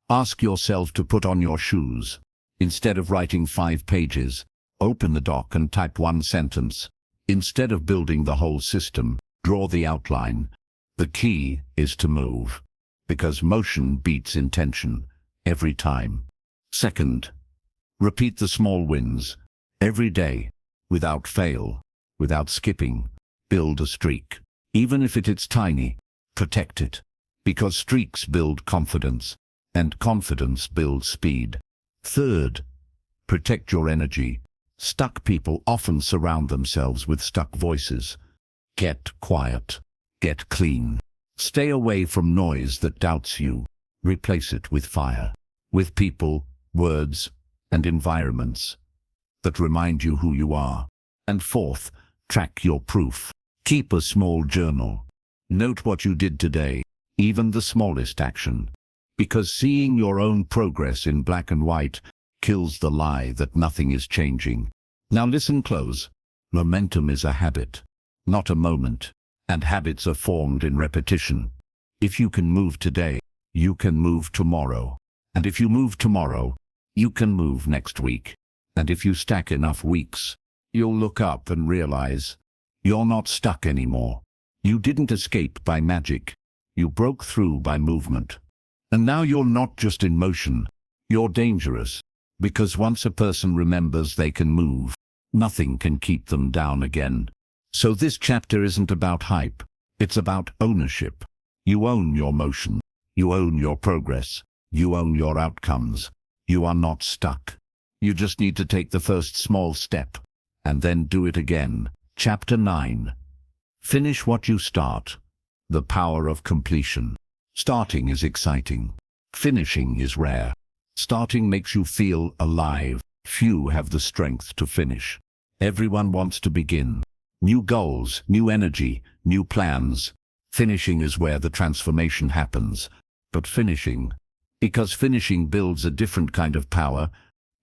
ask yourself to put on your shoes. Instead of writing 5 pages, open the doc and type 1 sentence. Instead of building the whole system, draw the outline. The key is to move, because motion beats intention every time. Second, repeat the small wins every day, without fail, without skipping. Build a streak. Even if it is tiny, protect it, because streaks build confidence, and confidence builds speed. Third, protect your energy. Stuck people often surround themselves with stuck voices. Get quiet. Get clean. Stay away from noise that doubts you. Replace it with fire. With people, words, and environments that remind you who you are. And fourth, track your proof. Keep a small journal. Note what you did today, even the smallest action. Because seeing your own progress in black and white kills the lie that nothing is changing. Now listen close. Momentum is a habit, not a moment. And habits are formed in repetition. If you can move today, you can move tomorrow. And if you move tomorrow, you can move next week. And if you stack enough weeks, you'll look up and realize you're not stuck anymore. You didn't escape by magic. You broke through by movement. And now you're not just in motion, you're dangerous. Because once a person remembers they can move, nothing can keep them down again. So this chapter isn't about hype, it's about ownership. You own your motion, you own your progress, you own your outcomes. You are not stuck. You just need to take the first small step, and then do it again. Chapter 9. Finish what you start. The power of completion. Starting is exciting. Finishing is rare. Starting makes you feel alive. Few have the strength to finish. Everyone wants to begin. New goals, new energy, new plans. Finishing is where the transformation happens. But because finishing builds a different kind of power.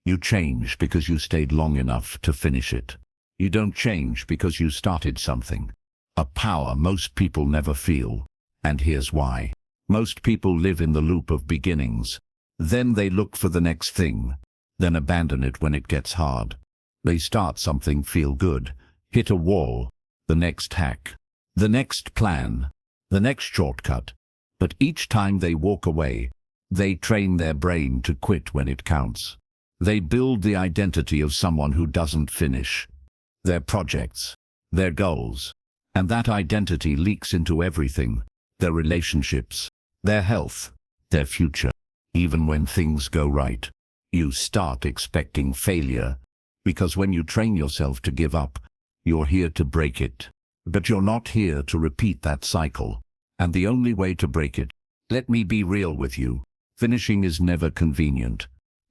You change because you stayed long enough to finish it. You don't change because you started something. A power most people never feel. And here's why. Most people live in the loop of beginnings. Then they look for the next thing, then abandon it when it gets hard. They start something, feel good, hit a wall, the next hack, the next plan, the next shortcut. But each time they walk away, they train their brain to quit when it counts. They build the identity of someone who doesn't finish. Their projects, their goals, and that identity leaks into everything. Their relationships, their health, their future. Even when things go right, you start expecting failure. Because when you train yourself to give up, you're here to break it. But you're not here to repeat that cycle. And the only way to break it, let me be real with you, finishing is never convenient.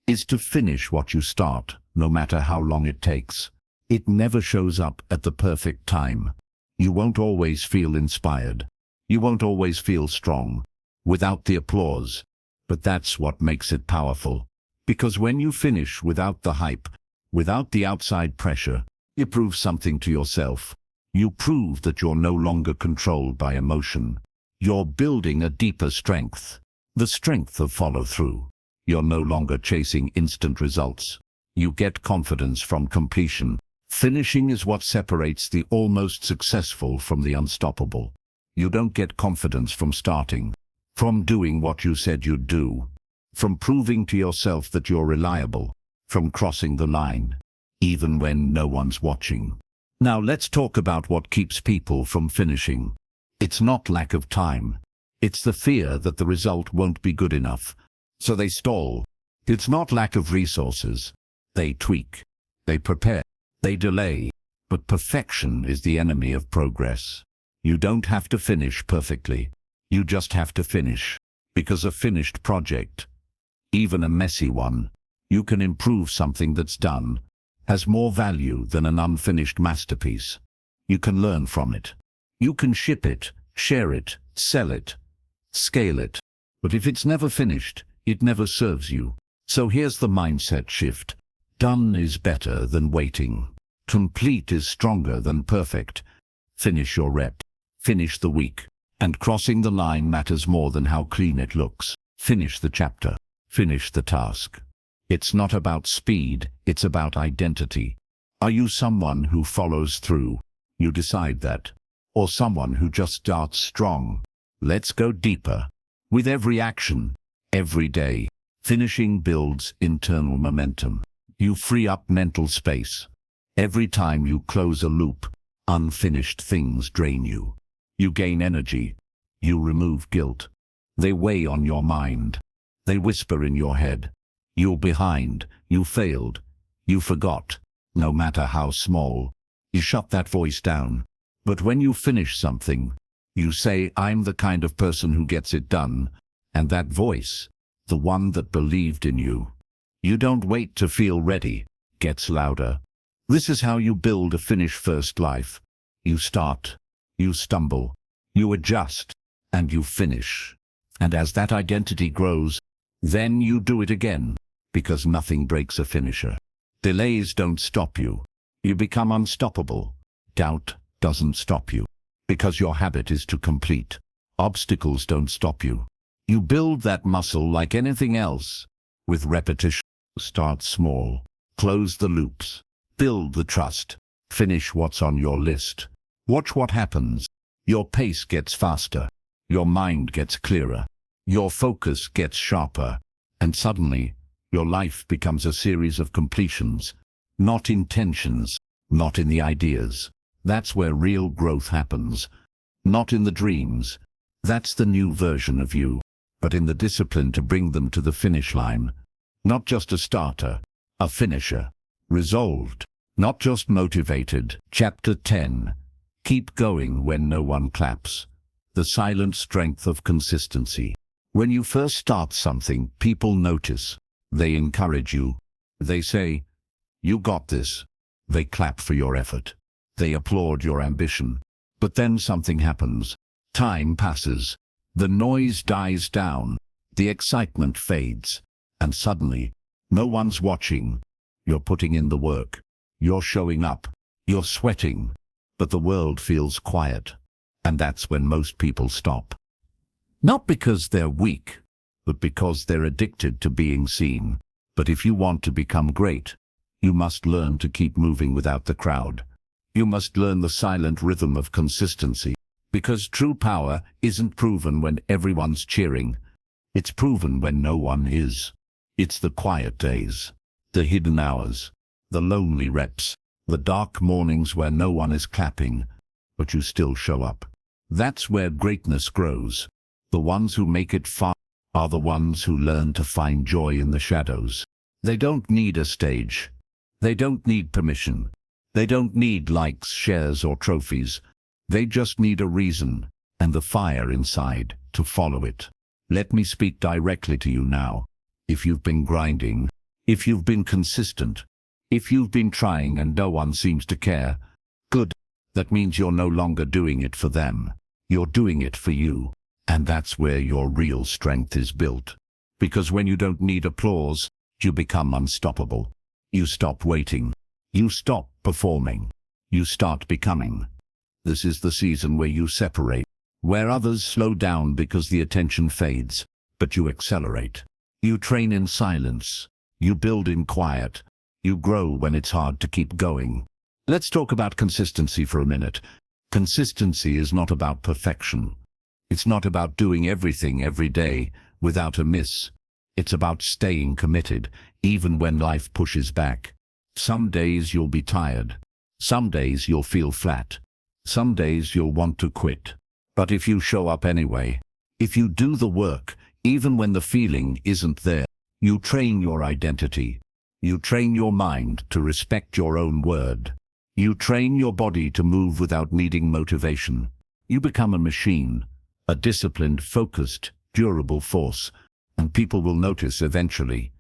Is to finish what you start, no matter how long it takes. It never shows up at the perfect time. You won't always feel inspired. You won't always feel strong, without the applause. But that's what makes it powerful. Because when you finish without the hype, without the outside pressure, you prove something to yourself. You prove that you're no longer controlled by emotion. You're building a deeper strength. The strength of follow-through. You're no longer chasing instant results. You get confidence from completion. Finishing is what separates the almost successful from the unstoppable. You don't get confidence from starting, from doing what you said you'd do, from proving to yourself that you're reliable, from crossing the line, even when no one's watching. Now let's talk about what keeps people from finishing. It's not lack of time. It's the fear that the result won't be good enough. So they stall. It's not lack of resources. They tweak. They prepare. They delay. But perfection is the enemy of progress. You don't have to finish perfectly. You just have to finish. Because a finished project, even a messy one, you can improve something that's done, has more value than an unfinished masterpiece. You can learn from it. You can ship it, share it, sell it, scale it. But if it's never finished, it never serves you. So here's the mindset shift. Done is better than waiting. Complete is stronger than perfect. Finish your rep. Finish the week. And crossing the line matters more than how clean it looks. Finish the chapter. Finish the task. It's not about speed, it's about identity. Are you someone who follows through? You decide that. Or someone who just starts strong? Let's go deeper. With every action, every day, finishing builds internal momentum. You free up mental space. Every time you close a loop, unfinished things drain you. You gain energy. You remove guilt. They weigh on your mind. They whisper in your head. You're behind. You failed. You forgot. No matter how small. You shut that voice down. But when you finish something, you say, I'm the kind of person who gets it done. And that voice, the one that believed in you, you don't wait to feel ready, gets louder. This is how you build a finish-first life. You start, you stumble, you adjust, and you finish. And as that identity grows, then you do it again, because nothing breaks a finisher. Delays don't stop you. You become unstoppable. Doubt doesn't stop you, because your habit is to complete. Obstacles don't stop you. You build that muscle like anything else. With repetition, start small, close the loops, build the trust, finish what's on your list. Watch what happens. Your pace gets faster, your mind gets clearer, your focus gets sharper, and suddenly, your life becomes a series of completions, not intentions, not in the ideas. That's where real growth happens. Not in the dreams. That's the new version of you. But in the discipline to bring them to the finish line. Not just a starter, a finisher. Resolved, not just motivated. Chapter 10. Keep going when no one claps. The silent strength of consistency. When you first start something, people notice. They encourage you. They say, "You got this." They clap for your effort. They applaud your ambition. But then something happens. Time passes. The noise dies down. The excitement fades. And suddenly, no one's watching. You're putting in the work. You're showing up. You're sweating. But the world feels quiet. And that's when most people stop. Not because they're weak, but because they're addicted to being seen. But if you want to become great, you must learn to keep moving without the crowd. You must learn the silent rhythm of consistency. Because true power isn't proven when everyone's cheering. It's proven when no one is. It's the quiet days, the hidden hours, the lonely reps, the dark mornings where no one is clapping, but you still show up. That's where greatness grows. The ones who make it far are the ones who learn to find joy in the shadows. They don't need a stage. They don't need permission. They don't need likes, shares, or trophies. They just need a reason, and the fire inside, to follow it. Let me speak directly to you now. If you've been grinding, if you've been consistent, if you've been trying and no one seems to care, good. That means you're no longer doing it for them. You're doing it for you. And that's where your real strength is built. Because when you don't need applause, you become unstoppable. You stop waiting. You stop performing. You start becoming. This is the season where you separate, where others slow down because the attention fades, but you accelerate. You train in silence. You build in quiet. You grow when it's hard to keep going. Let's talk about consistency for a minute. Consistency is not about perfection. It's not about doing everything every day without a miss. It's about staying committed, even when life pushes back. Some days you'll be tired. Some days you'll feel flat. Some days you'll want to quit. But if you show up anyway, if you do the work, even when the feeling isn't there, you train your identity. You train your mind to respect your own word. You train your body to move without needing motivation. You become a machine, a disciplined, focused, durable force, and people will notice eventually.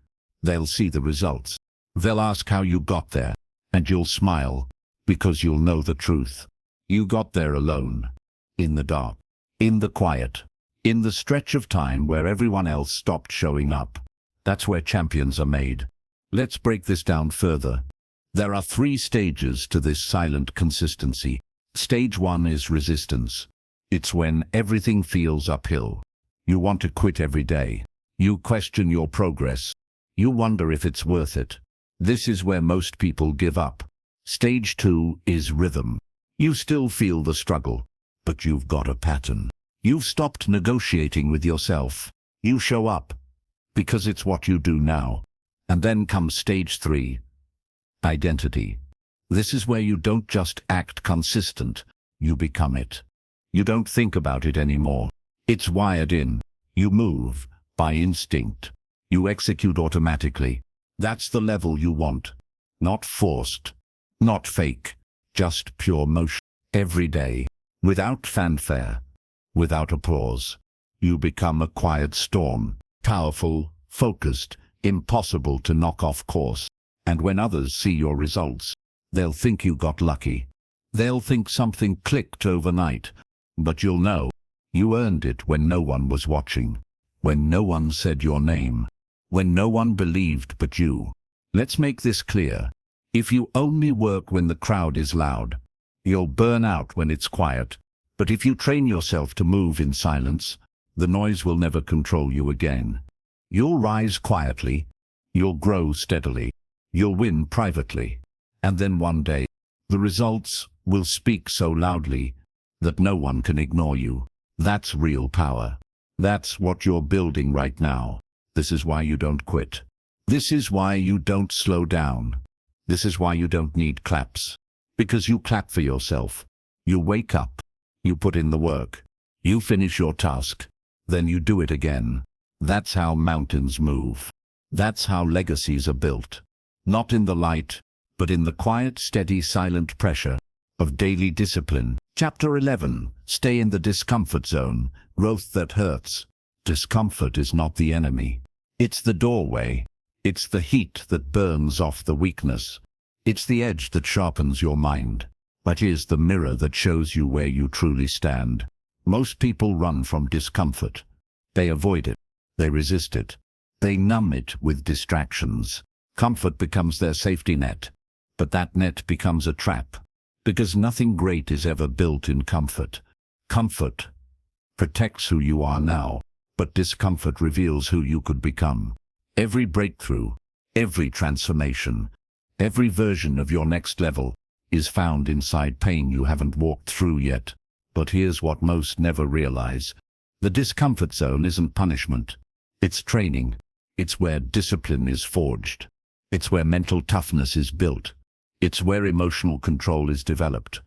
They'll see the results. They'll ask how you got there, and you'll smile, because you'll know the truth. You got there alone, in the dark, in the quiet, in the stretch of time where everyone else stopped showing up. That's where champions are made. Let's break this down further. There are 3 stages to this silent consistency. Stage 1 is resistance. It's when everything feels uphill. You want to quit every day. You question your progress. You wonder if it's worth it. This is where most people give up. Stage 2 is rhythm. You still feel the struggle, but you've got a pattern. You've stopped negotiating with yourself. You show up, because it's what you do now. And then comes stage 3, identity. This is where you don't just act consistent, you become it. You don't think about it anymore. It's wired in. You move by instinct. You execute automatically. That's the level you want. Not forced, not fake, just pure motion. Every day, without fanfare, without applause, you become a quiet storm, powerful, focused, impossible to knock off course. And when others see your results, they'll think you got lucky. They'll think something clicked overnight. But you'll know, you earned it when no one was watching, when no one said your name, when no one believed but you. Let's make this clear. If you only work when the crowd is loud, you'll burn out when it's quiet. But if you train yourself to move in silence, the noise will never control you again. You'll rise quietly, you'll grow steadily, you'll win privately, and then one day, the results will speak so loudly that no one can ignore you. That's real power. That's what you're building right now. This is why you don't quit. This is why you don't slow down. This is why you don't need claps. Because you clap for yourself. You wake up. You put in the work. You finish your task. Then you do it again. That's how mountains move. That's how legacies are built. Not in the light, but in the quiet, steady, silent pressure of daily discipline. Chapter 11. Stay in the discomfort zone. Growth that hurts. Discomfort is not the enemy. It's the doorway. It's the heat that burns off the weakness. It's the edge that sharpens your mind. But is the mirror that shows you where you truly stand. Most people run from discomfort. They avoid it. They resist it. They numb it with distractions. Comfort becomes their safety net. But that net becomes a trap. Because nothing great is ever built in comfort. Comfort protects who you are now, but discomfort reveals who you could become. Every breakthrough, every transformation, every version of your next level is found inside pain you haven't walked through yet. But here's what most never realize. The discomfort zone isn't punishment. It's training. It's where discipline is forged. It's where mental toughness is built. It's where emotional control is developed.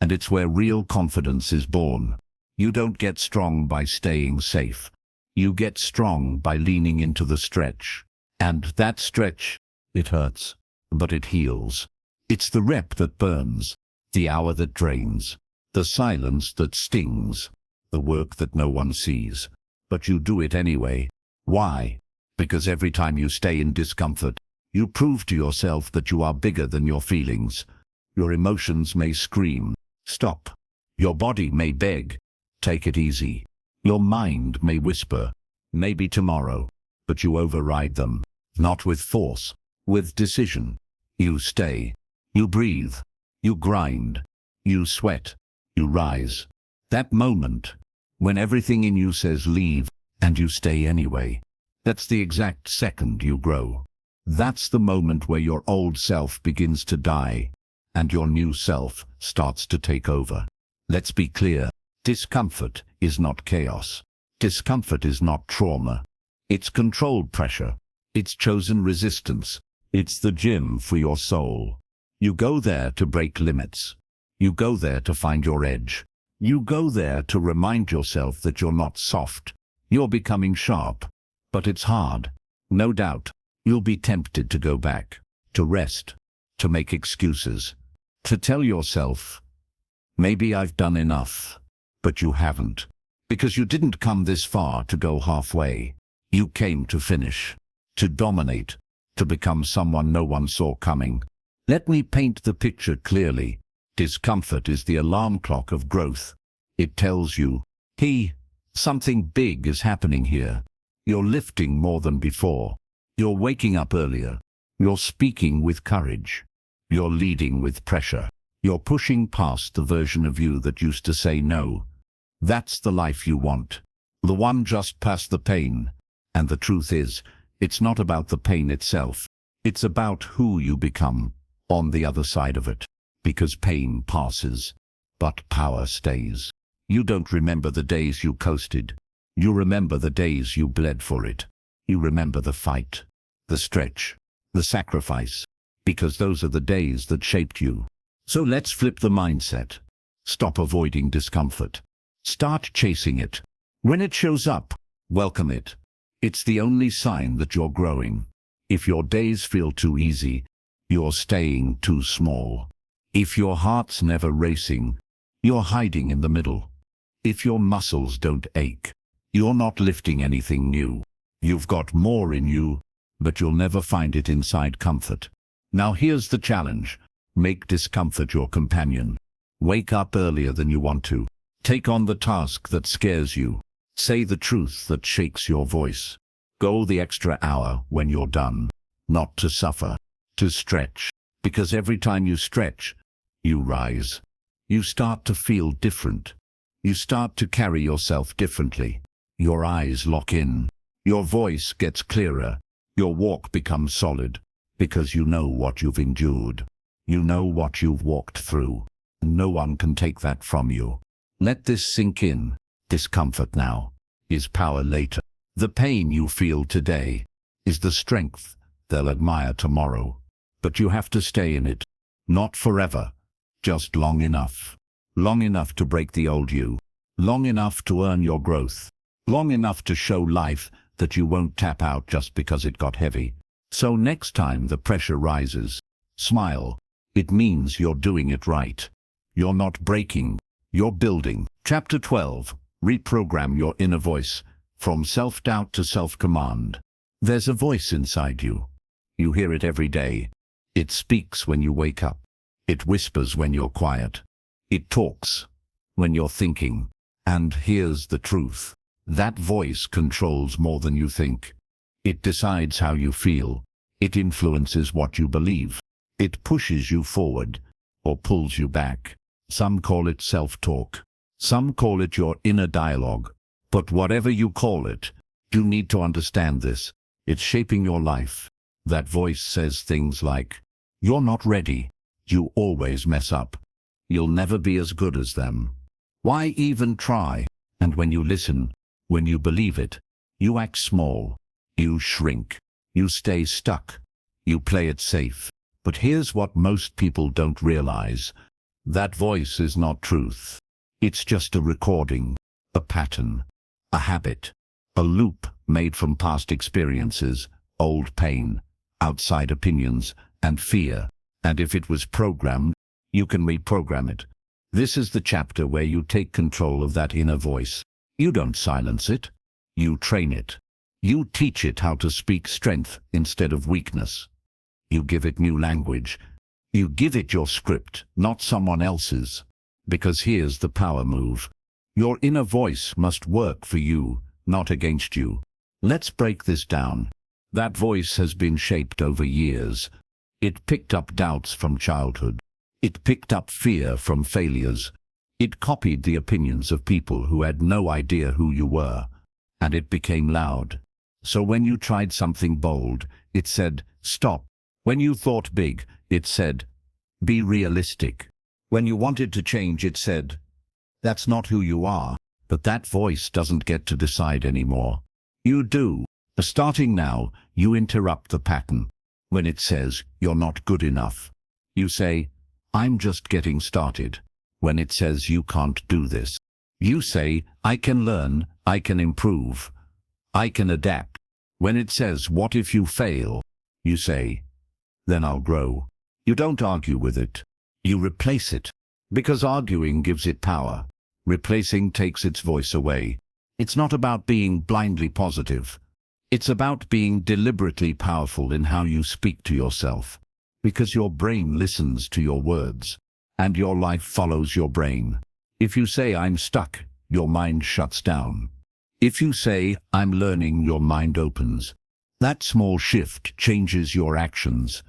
And it's where real confidence is born. You don't get strong by staying safe. You get strong by leaning into the stretch. And that stretch, it hurts, but it heals. It's the rep that burns, the hour that drains, the silence that stings, the work that no one sees. But you do it anyway. Why? Because every time you stay in discomfort, you prove to yourself that you are bigger than your feelings. Your emotions may scream, stop. Your body may beg, take it easy. Your mind may whisper, maybe tomorrow. But you override them, not with force, with decision. You stay. You breathe. You grind. You sweat. You rise. That moment, when everything in you says leave, and you stay anyway, that's the exact second you grow. That's the moment where your old self begins to die, and your new self starts to take over. Let's be clear. Discomfort is not chaos. Discomfort is not trauma. It's controlled pressure. It's chosen resistance. It's the gym for your soul. You go there to break limits. You go there to find your edge. You go there to remind yourself that you're not soft. You're becoming sharp. But it's hard. No doubt. You'll be tempted to go back, to rest, to make excuses, to tell yourself, maybe I've done enough. But you haven't. Because you didn't come this far to go halfway. You came to finish, to dominate, to become someone no one saw coming. Let me paint the picture clearly. Discomfort is the alarm clock of growth. It tells you, hey, something big is happening here. You're lifting more than before. You're waking up earlier. You're speaking with courage. You're leading with pressure. You're pushing past the version of you that used to say no. That's the life you want. The one just past the pain. And the truth is, it's not about the pain itself. It's about who you become on the other side of it. Because pain passes, but power stays. You don't remember the days you coasted. You remember the days you bled for it. You remember the fight, the stretch, the sacrifice. Because those are the days that shaped you. So let's flip the mindset. Stop avoiding discomfort. Start chasing it. When it shows up, welcome it. It's the only sign that you're growing. If your days feel too easy, you're staying too small. If your heart's never racing, you're hiding in the middle. If your muscles don't ache, you're not lifting anything new. You've got more in you, but you'll never find it inside comfort. Now here's the challenge. Make discomfort your companion. Wake up earlier than you want to. Take on the task that scares you. Say the truth that shakes your voice. Go the extra hour when you're done. Not to suffer, to stretch. Because every time you stretch, you rise. You start to feel different. You start to carry yourself differently. Your eyes lock in. Your voice gets clearer. Your walk becomes solid, because you know what you've endured. You know what you've walked through. No one can take that from you. Let this sink in. Discomfort now is power later. The pain you feel today is the strength they'll admire tomorrow. But you have to stay in it. Not forever, just long enough. Long enough to break the old you. Long enough to earn your growth. Long enough to show life that you won't tap out just because it got heavy. So next time the pressure rises, smile. It means you're doing it right. You're not breaking, you're building. Chapter 12. Reprogram your inner voice, from self-doubt to self-command. There's a voice inside you. You hear it every day. It speaks when you wake up. It whispers when you're quiet. It talks when you're thinking. And here's the truth. That voice controls more than you think. It decides how you feel. It influences what you believe. It pushes you forward or pulls you back. Some call it self-talk. Some call it your inner dialogue. But whatever you call it, you need to understand this. It's shaping your life. That voice says things like, "You're not ready. You always mess up. You'll never be as good as them. Why even try?" And when you listen, when you believe it, you act small. You shrink. You stay stuck. You play it safe. But here's what most people don't realize. That voice is not truth. It's just a recording, a pattern, a habit, a loop made from past experiences, old pain, outside opinions, and fear. And if it was programmed, you can reprogram it. This is the chapter where you take control of that inner voice. You don't silence it. You train it. You teach it how to speak strength instead of weakness. You give it new language. You give it your script, not someone else's. Because here's the power move. Your inner voice must work for you, not against you. Let's break this down. That voice has been shaped over years. It picked up doubts from childhood. It picked up fear from failures. It copied the opinions of people who had no idea who you were. And it became loud. So when you tried something bold, it said, "Stop." When you thought big, it said, "Be realistic." When you wanted to change, it said, "That's not who you are." But that voice doesn't get to decide anymore. You do. Starting now, you interrupt the pattern. When it says, "You're not good enough," you say, "I'm just getting started." When it says, "You can't do this," you say, "I can learn, I can improve, I can adapt." When it says, "What if you fail?" you say, "Then I'll grow." You don't argue with it. You replace it. Because arguing gives it power. Replacing takes its voice away. It's not about being blindly positive. It's about being deliberately powerful in how you speak to yourself. Because your brain listens to your words, and your life follows your brain. If you say, "I'm stuck," your mind shuts down. If you say, "I'm learning," your mind opens. That small shift changes your actions.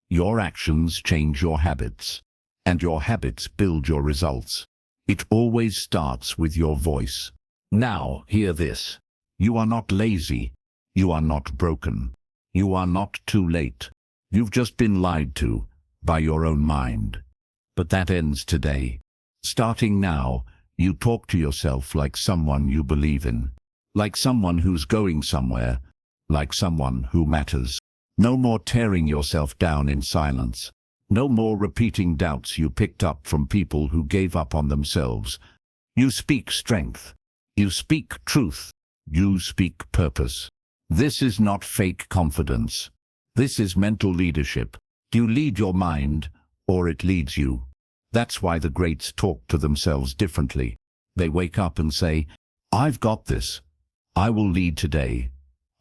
Your actions change your habits. And your habits build your results. It always starts with your voice. Now, hear this. You are not lazy. You are not broken. You are not too late. You've just been lied to by your own mind. But that ends today. Starting now, you talk to yourself like someone you believe in. Like someone who's going somewhere. Like someone who matters. No more tearing yourself down in silence. No more repeating doubts you picked up from people who gave up on themselves. You speak strength. You speak truth. You speak purpose. This is not fake confidence. This is mental leadership. You lead your mind, or it leads you. That's why the greats talk to themselves differently. They wake up and say, "I've got this. I will lead today.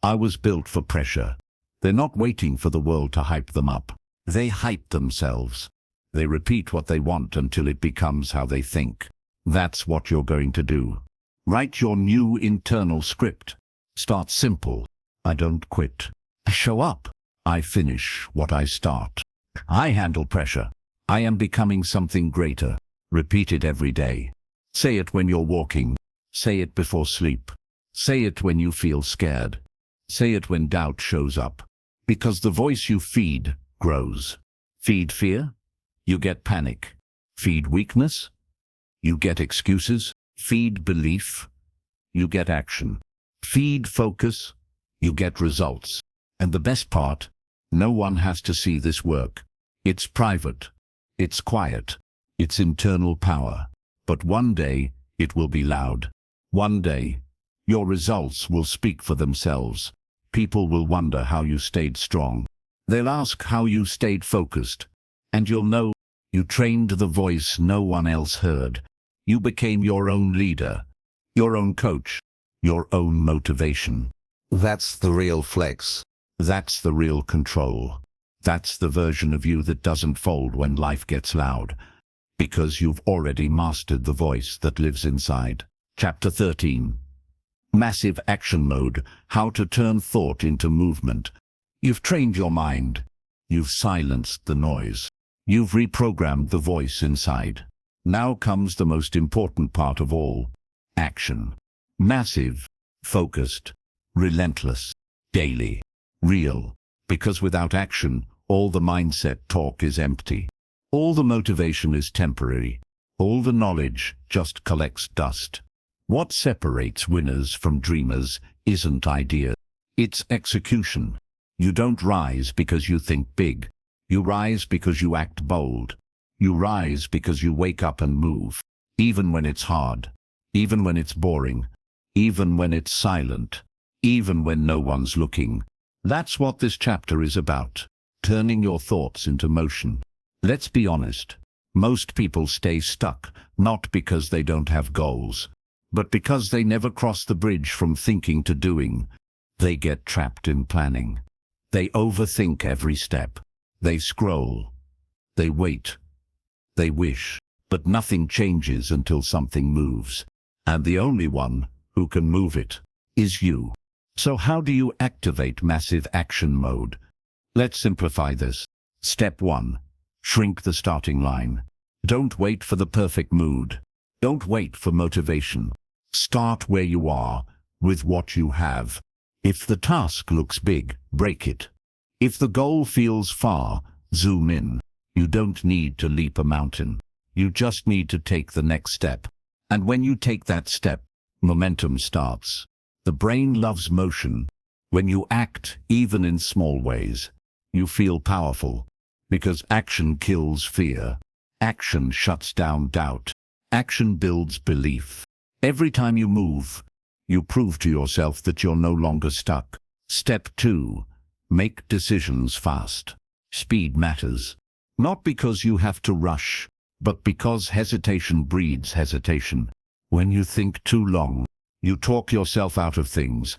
I was built for pressure." They're not waiting for the world to hype them up. They hype themselves. They repeat what they want until it becomes how they think. That's what you're going to do. Write your new internal script. Start simple. I don't quit. I show up. I finish what I start. I handle pressure. I am becoming something greater. Repeat it every day. Say it when you're walking. Say it before sleep. Say it when you feel scared. Say it when doubt shows up. Because the voice you feed grows. Feed fear, you get panic. Feed weakness, you get excuses. Feed belief, you get action. Feed focus, you get results. And the best part, no one has to see this work. It's private. It's quiet. It's internal power. But one day, it will be loud. One day, your results will speak for themselves. People will wonder how you stayed strong. They'll ask how you stayed focused. And you'll know you trained the voice no one else heard. You became your own leader, your own coach, your own motivation. That's the real flex. That's the real control. That's the version of you that doesn't fold when life gets loud. Because you've already mastered the voice that lives inside. Chapter 13. Massive Action Mode, How to Turn Thought into Movement. You've trained your mind. You've silenced the noise. You've reprogrammed the voice inside. Now comes the most important part of all. Action. Massive, focused, relentless, daily, real. Because without action, all the mindset talk is empty. All the motivation is temporary. All the knowledge just collects dust. What separates winners from dreamers isn't ideas. It's execution. You don't rise because you think big. You rise because you act bold. You rise because you wake up and move. Even when it's hard. Even when it's boring. Even when it's silent. Even when no one's looking. That's what this chapter is about. Turning your thoughts into motion. Let's be honest. Most people stay stuck, not because they don't have goals, but because they never cross the bridge from thinking to doing. They get trapped in planning. They overthink every step. They scroll. They wait. They wish. But nothing changes until something moves. And the only one who can move it is you. So how do you activate massive action mode? Let's simplify this. Step 1. Shrink the starting line. Don't wait for the perfect mood. Don't wait for motivation. Start where you are, with what you have. If the task looks big, break it. If the goal feels far, zoom in. You don't need to leap a mountain. You just need to take the next step. And when you take that step, momentum starts. The brain loves motion. When you act, even in small ways, you feel powerful. Because action kills fear. Action shuts down doubt. Action builds belief. Every time you move, you prove to yourself that you're no longer stuck. Step 2. Make decisions fast. Speed matters. Not because you have to rush, but because hesitation breeds hesitation. When you think too long, you talk yourself out of things.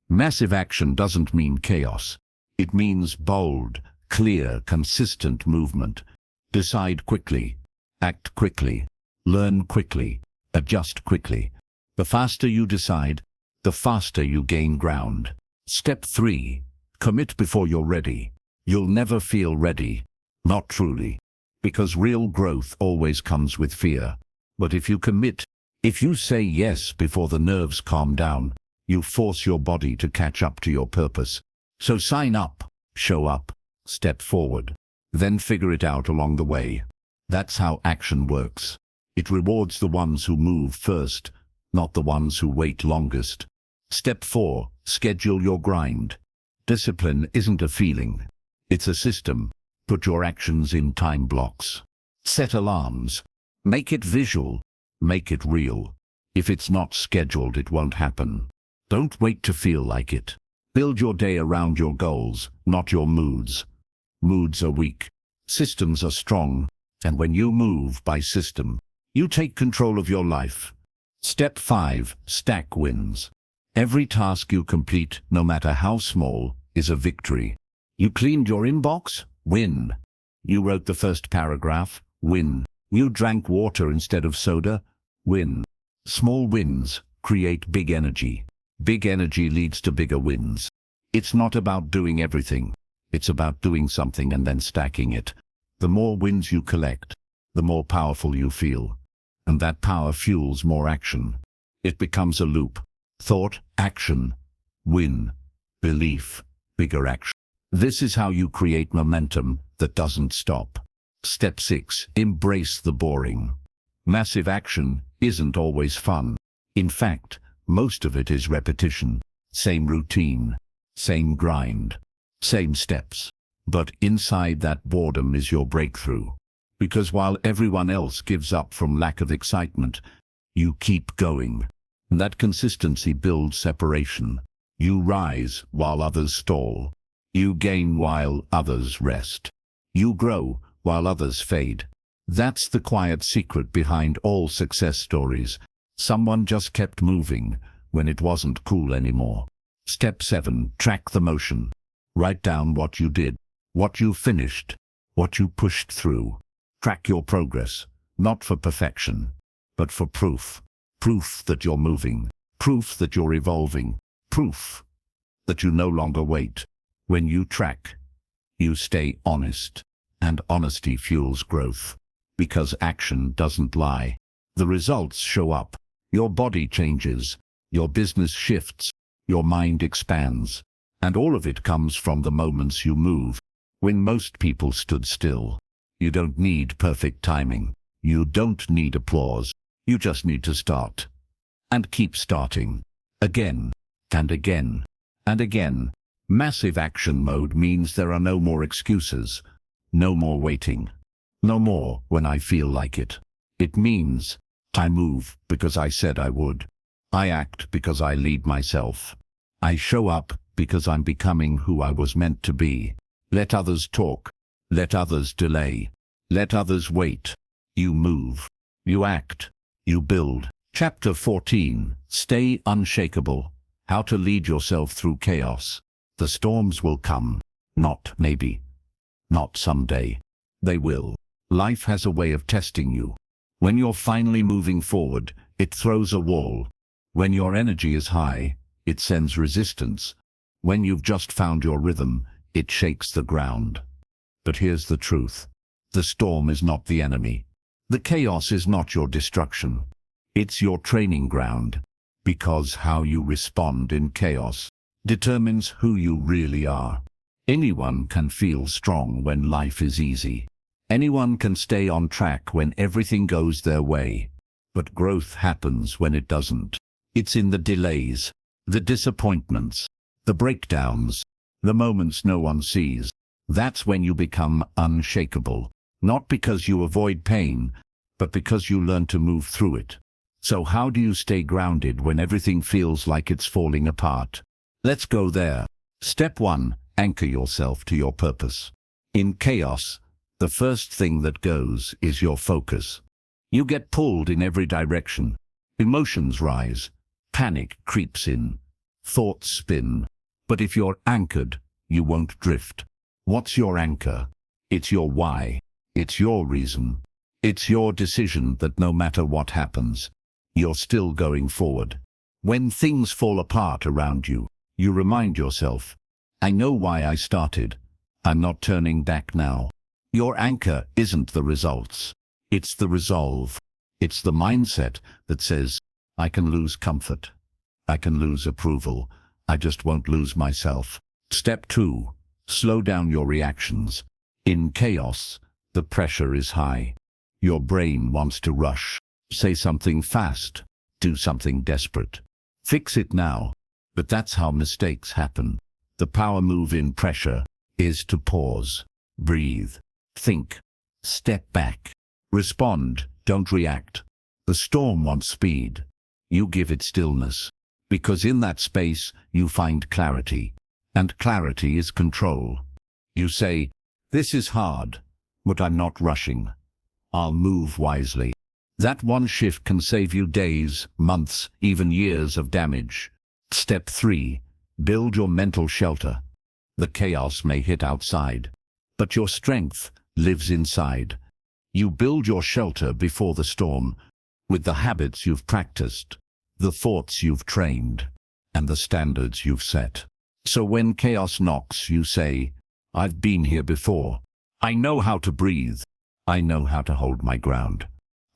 Massive action doesn't mean chaos. It means bold, clear, consistent movement. Decide quickly. Act quickly. Learn quickly. Adjust quickly. The faster you decide, the faster you gain ground. Step 3. Commit before you're ready. You'll never feel ready. Not truly. Because real growth always comes with fear. But if you commit, if you say yes before the nerves calm down, you force your body to catch up to your purpose. So sign up, show up, step forward, then figure it out along the way. That's how action works. It rewards the ones who move first, not the ones who wait longest. Step 4. Schedule your grind. Discipline isn't a feeling. It's a system. Put your actions in time blocks. Set alarms. Make it visual. Make it real. If it's not scheduled, it won't happen. Don't wait to feel like it. Build your day around your goals, not your moods. Moods are weak. Systems are strong. And when you move by system, you take control of your life. Step 5. Stack wins. Every task you complete, no matter how small, is a victory. You cleaned your inbox? Win. You wrote the first paragraph? Win. You drank water instead of soda? Win. Small wins create big energy. Big energy leads to bigger wins. It's not about doing everything. It's about doing something and then stacking it. The more wins you collect, the more powerful you feel. And that power fuels more action. It becomes a loop. Thought, action, win, belief, bigger action. This is how you create momentum that doesn't stop. Step 6. Embrace the boring. Massive action isn't always fun. In fact, most of it is repetition. Same routine, same grind, same steps. But inside that boredom is your breakthrough. Because while everyone else gives up from lack of excitement, you keep going. That consistency builds separation. You rise while others stall. You gain while others rest. You grow while others fade. That's the quiet secret behind all success stories. Someone just kept moving when it wasn't cool anymore. Step 7. Track the motion. Write down what you did, what you finished, what you pushed through. Track your progress, not for perfection, but for proof. Proof that you're moving, proof that you're evolving, proof that you no longer wait. When you track, you stay honest, and honesty fuels growth. Because action doesn't lie. The results show up. Your body changes, your business shifts, your mind expands, and all of it comes from the moments you move. When most people stood still. You don't need perfect timing. You don't need applause. You just need to start. And keep starting. Again, and again, and again. Massive action mode means there are no more excuses. No more waiting. No more when I feel like it. It means I move because I said I would. I act because I lead myself. I show up because I'm becoming who I was meant to be. Let others talk. Let others delay. Let others wait. You move. You act. You build. Chapter 14. Stay unshakable. How to lead yourself through chaos. The storms will come. Not maybe. Not someday. They will. Life has a way of testing you. When you're finally moving forward, it throws a wall. When your energy is high, it sends resistance. When you've just found your rhythm, it shakes the ground. But here's the truth. The storm is not the enemy. The chaos is not your destruction. It's your training ground. Because how you respond in chaos determines who you really are. Anyone can feel strong when life is easy. Anyone can stay on track when everything goes their way. But growth happens when it doesn't. It's in the delays, the disappointments, the breakdowns, the moments no one sees. That's when you become unshakable. Not because you avoid pain, but because you learn to move through it. So how do you stay grounded when everything feels like it's falling apart? Let's go there. Step 1. Anchor yourself to your purpose. In chaos, the first thing that goes is your focus. You get pulled in every direction. Emotions rise. Panic creeps in. Thoughts spin. But if you're anchored, you won't drift. What's your anchor? It's your why. It's your reason. It's your decision that no matter what happens, you're still going forward. When things fall apart around you, you remind yourself, I know why I started. I'm not turning back now. Your anchor isn't the results. It's the resolve. It's the mindset that says, I can lose comfort. I can lose approval. I just won't lose myself. Step 2. Slow down your reactions. In chaos, the pressure is high. Your brain wants to rush. Say something fast. Do something desperate. Fix it now. But that's how mistakes happen. The power move in pressure is to pause, breathe, think, step back, respond, don't react. The storm wants speed. You give it stillness. Because in that space, you find clarity. And clarity is control. You say, this is hard, but I'm not rushing. I'll move wisely. That one shift can save you days, months, even years of damage. Step 3. Build your mental shelter. The chaos may hit outside, but your strength lives inside. You build your shelter before the storm with the habits you've practiced, the thoughts you've trained, and the standards you've set. So when chaos knocks, you say, I've been here before. I know how to breathe. I know how to hold my ground.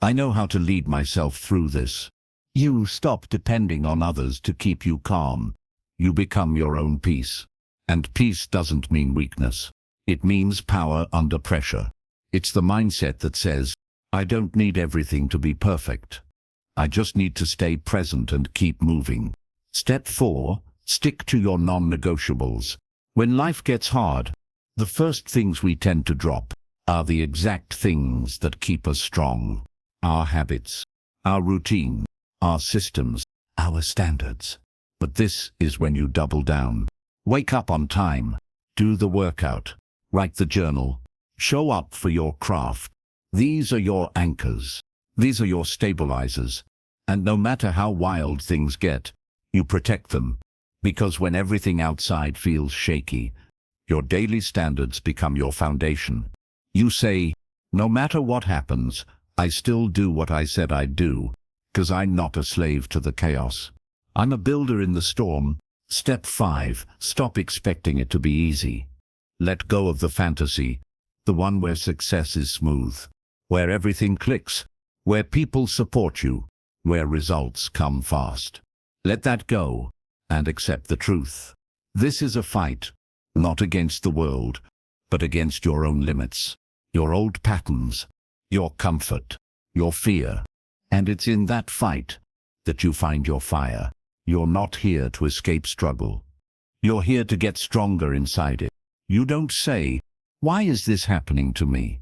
I know how to lead myself through this. You stop depending on others to keep you calm. You become your own peace. And peace doesn't mean weakness. It means power under pressure. It's the mindset that says, I don't need everything to be perfect. I just need to stay present and keep moving. Step 4, stick to your non-negotiables. When life gets hard, the first things we tend to drop are the exact things that keep us strong. Our habits, our routine, our systems, our standards. But this is when you double down. Wake up on time. Do the workout. Write the journal. Show up for your craft. These are your anchors. These are your stabilizers. And no matter how wild things get, you protect them. Because when everything outside feels shaky, your daily standards become your foundation. You say, no matter what happens, I still do what I said I'd do, because I'm not a slave to the chaos. I'm a builder in the storm. Step 5, stop expecting it to be easy. Let go of the fantasy, the one where success is smooth, where everything clicks, where people support you, where results come fast. Let that go and accept the truth. This is a fight, not against the world, but against your own limits, your old patterns, your comfort, your fear. And it's in that fight that you find your fire. You're not here to escape struggle. You're here to get stronger inside it. You don't say, why is this happening to me?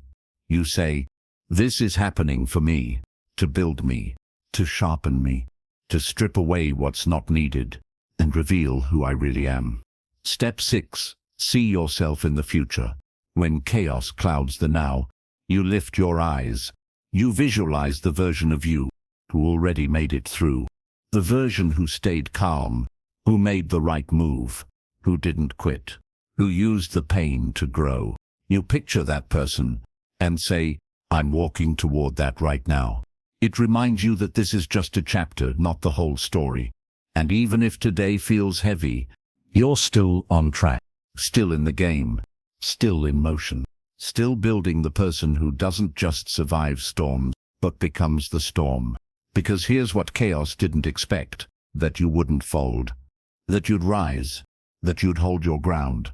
You say, this is happening for me, to build me, to sharpen me, to strip away what's not needed, and reveal who I really am. Step 6, see yourself in the future. When chaos clouds the now, you lift your eyes. You visualize the version of you who already made it through. The version who stayed calm, who made the right move, who didn't quit, who used the pain to grow. You picture that person and say, I'm walking toward that right now. It reminds you that this is just a chapter, not the whole story. And even if today feels heavy, you're still on track, still in the game, still in motion, still building the person who doesn't just survive storms, but becomes the storm. Because here's what chaos didn't expect, that you wouldn't fold, that you'd rise, that you'd hold your ground,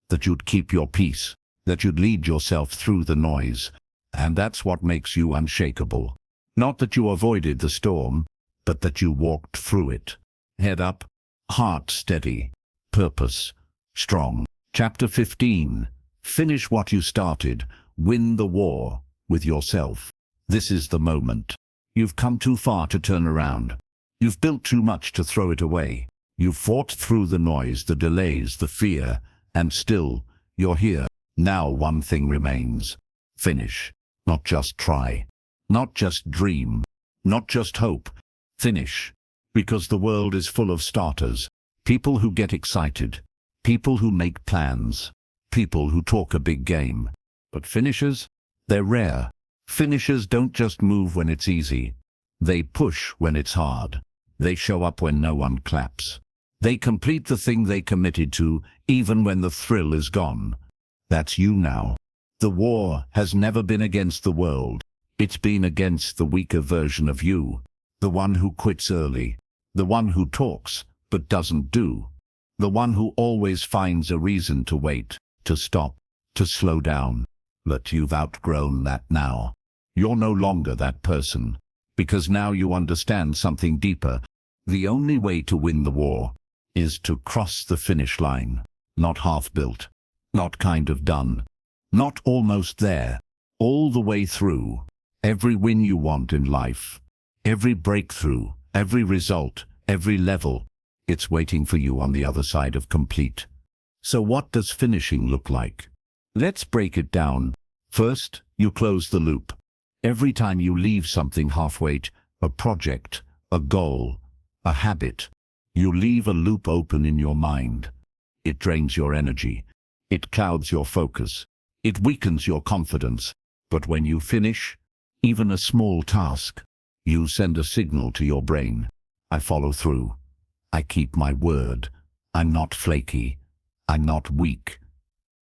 that you'd keep your peace, that you'd lead yourself through the noise. And that's what makes you unshakable. Not that you avoided the storm, but that you walked through it. Head up, heart steady, purpose strong. Chapter 15. Finish what you started. Win the war with yourself. This is the moment. You've come too far to turn around. You've built too much to throw it away. You've fought through the noise, the delays, the fear, and still, you're here. Now one thing remains. Finish. Not just try. Not just dream. Not just hope. Finish. Because the world is full of starters. People who get excited. People who make plans. People who talk a big game. But finishers? They're rare. Finishers don't just move when it's easy. They push when it's hard. They show up when no one claps. They complete the thing they committed to, even when the thrill is gone. That's you now. The war has never been against the world. It's been against the weaker version of you. The one who quits early. The one who talks, but doesn't do. The one who always finds a reason to wait, to stop, to slow down. But you've outgrown that now. You're no longer that person. Because now you understand something deeper. The only way to win the war is to cross the finish line. Not half-built. Not kind of done. Not almost there. All the way through. Every win you want in life. Every breakthrough. Every result. Every level. It's waiting for you on the other side of complete. So what does finishing look like? Let's break it down. First, you close the loop. Every time you leave something halfway, a project, a goal, a habit, you leave a loop open in your mind. It drains your energy. It clouds your focus. It weakens your confidence. But when you finish, even a small task, you send a signal to your brain. I follow through. I keep my word. I'm not flaky. I'm not weak.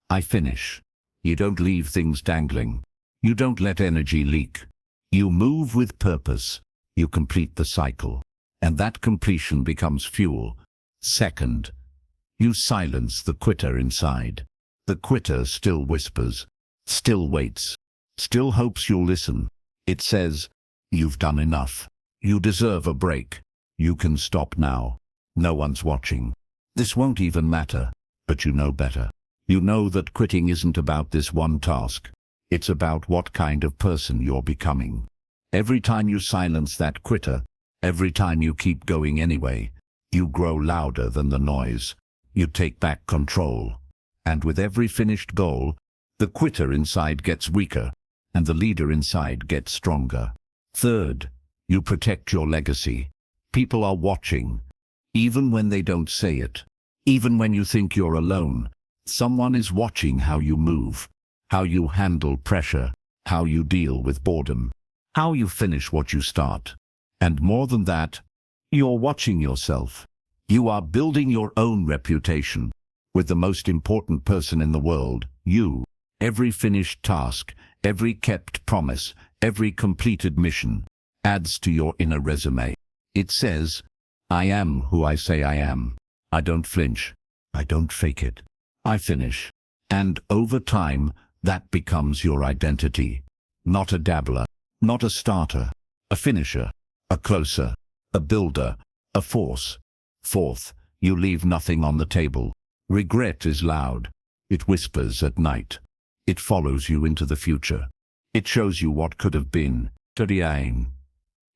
I finish. You don't leave things dangling. You don't let energy leak. You move with purpose. You complete the cycle. And that completion becomes fuel. Second, you silence the quitter inside. The quitter still whispers, still waits, still hopes you'll listen. It says, "You've done enough. You deserve a break. You can stop now. No one's watching. This won't even matter." But you know better. You know that quitting isn't about this one task. It's about what kind of person you're becoming. Every time you silence that quitter, every time you keep going anyway, you grow louder than the noise. You take back control. And with every finished goal, the quitter inside gets weaker, and the leader inside gets stronger. Third, you protect your legacy. People are watching, even when they don't say it. Even when you think you're alone, someone is watching how you move, how you handle pressure, how you deal with boredom, how you finish what you start. And more than that, you're watching yourself. You are building your own reputation with the most important person in the world, you. Every finished task, every kept promise, every completed mission adds to your inner resume. It says, "I am who I say I am. I don't flinch. I don't fake it. I finish." And over time, that becomes your identity. Not a dabbler, not a starter, a finisher, a closer, a builder, a force. Fourth, you leave nothing on the table. Regret is loud. It whispers at night. It follows you into the future. It shows you what could have been.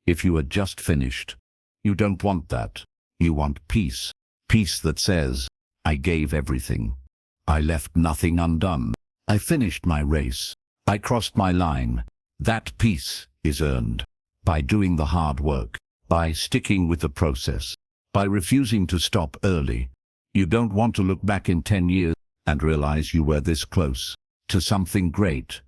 If you had just finished, you don't want that. You want peace. Peace that says, "I gave everything. I left nothing undone. I finished my race. I crossed my line." That peace is earned by doing the hard work, by sticking with the process, by refusing to stop early. You don't want to look back in 10 years and realize you were this close to something great,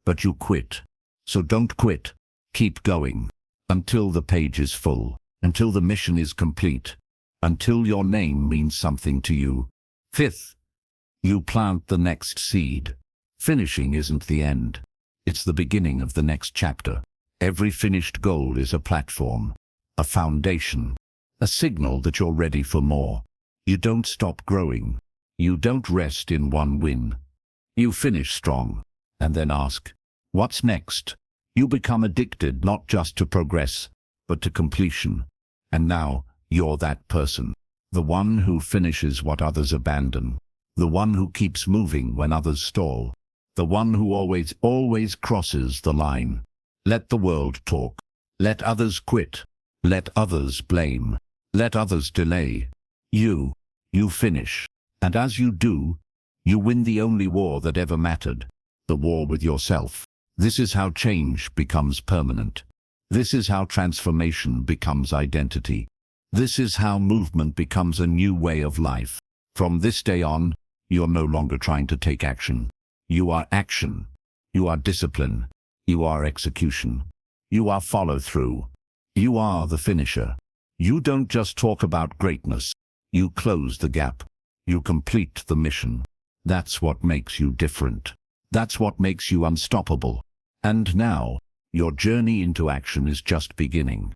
but you quit. So don't quit. Keep going until the page is full, until the mission is complete, until your name means something to you. Fifth, you plant the next seed. Finishing isn't the end. It's the beginning of the next chapter. Every finished goal is a platform, a foundation, a signal that you're ready for more. You don't stop growing. You don't rest in one win. You finish strong, and then ask, "What's next?" You become addicted not just to progress, but to completion. And now, you're that person. The one who finishes what others abandon. The one who keeps moving when others stall. The one who always crosses the line. Let the world talk. Let others quit. Let others blame. Let others delay. You finish. And as you do, you win the only war that ever mattered, the war with yourself. This is how change becomes permanent. This is how transformation becomes identity. This is how movement becomes a new way of life. From this day on, you're no longer trying to take action. You are action. You are discipline. You are execution. You are follow-through. You are the finisher. You don't just talk about greatness. You close the gap. You complete the mission. That's what makes you different. That's what makes you unstoppable. And now, your journey into action is just beginning.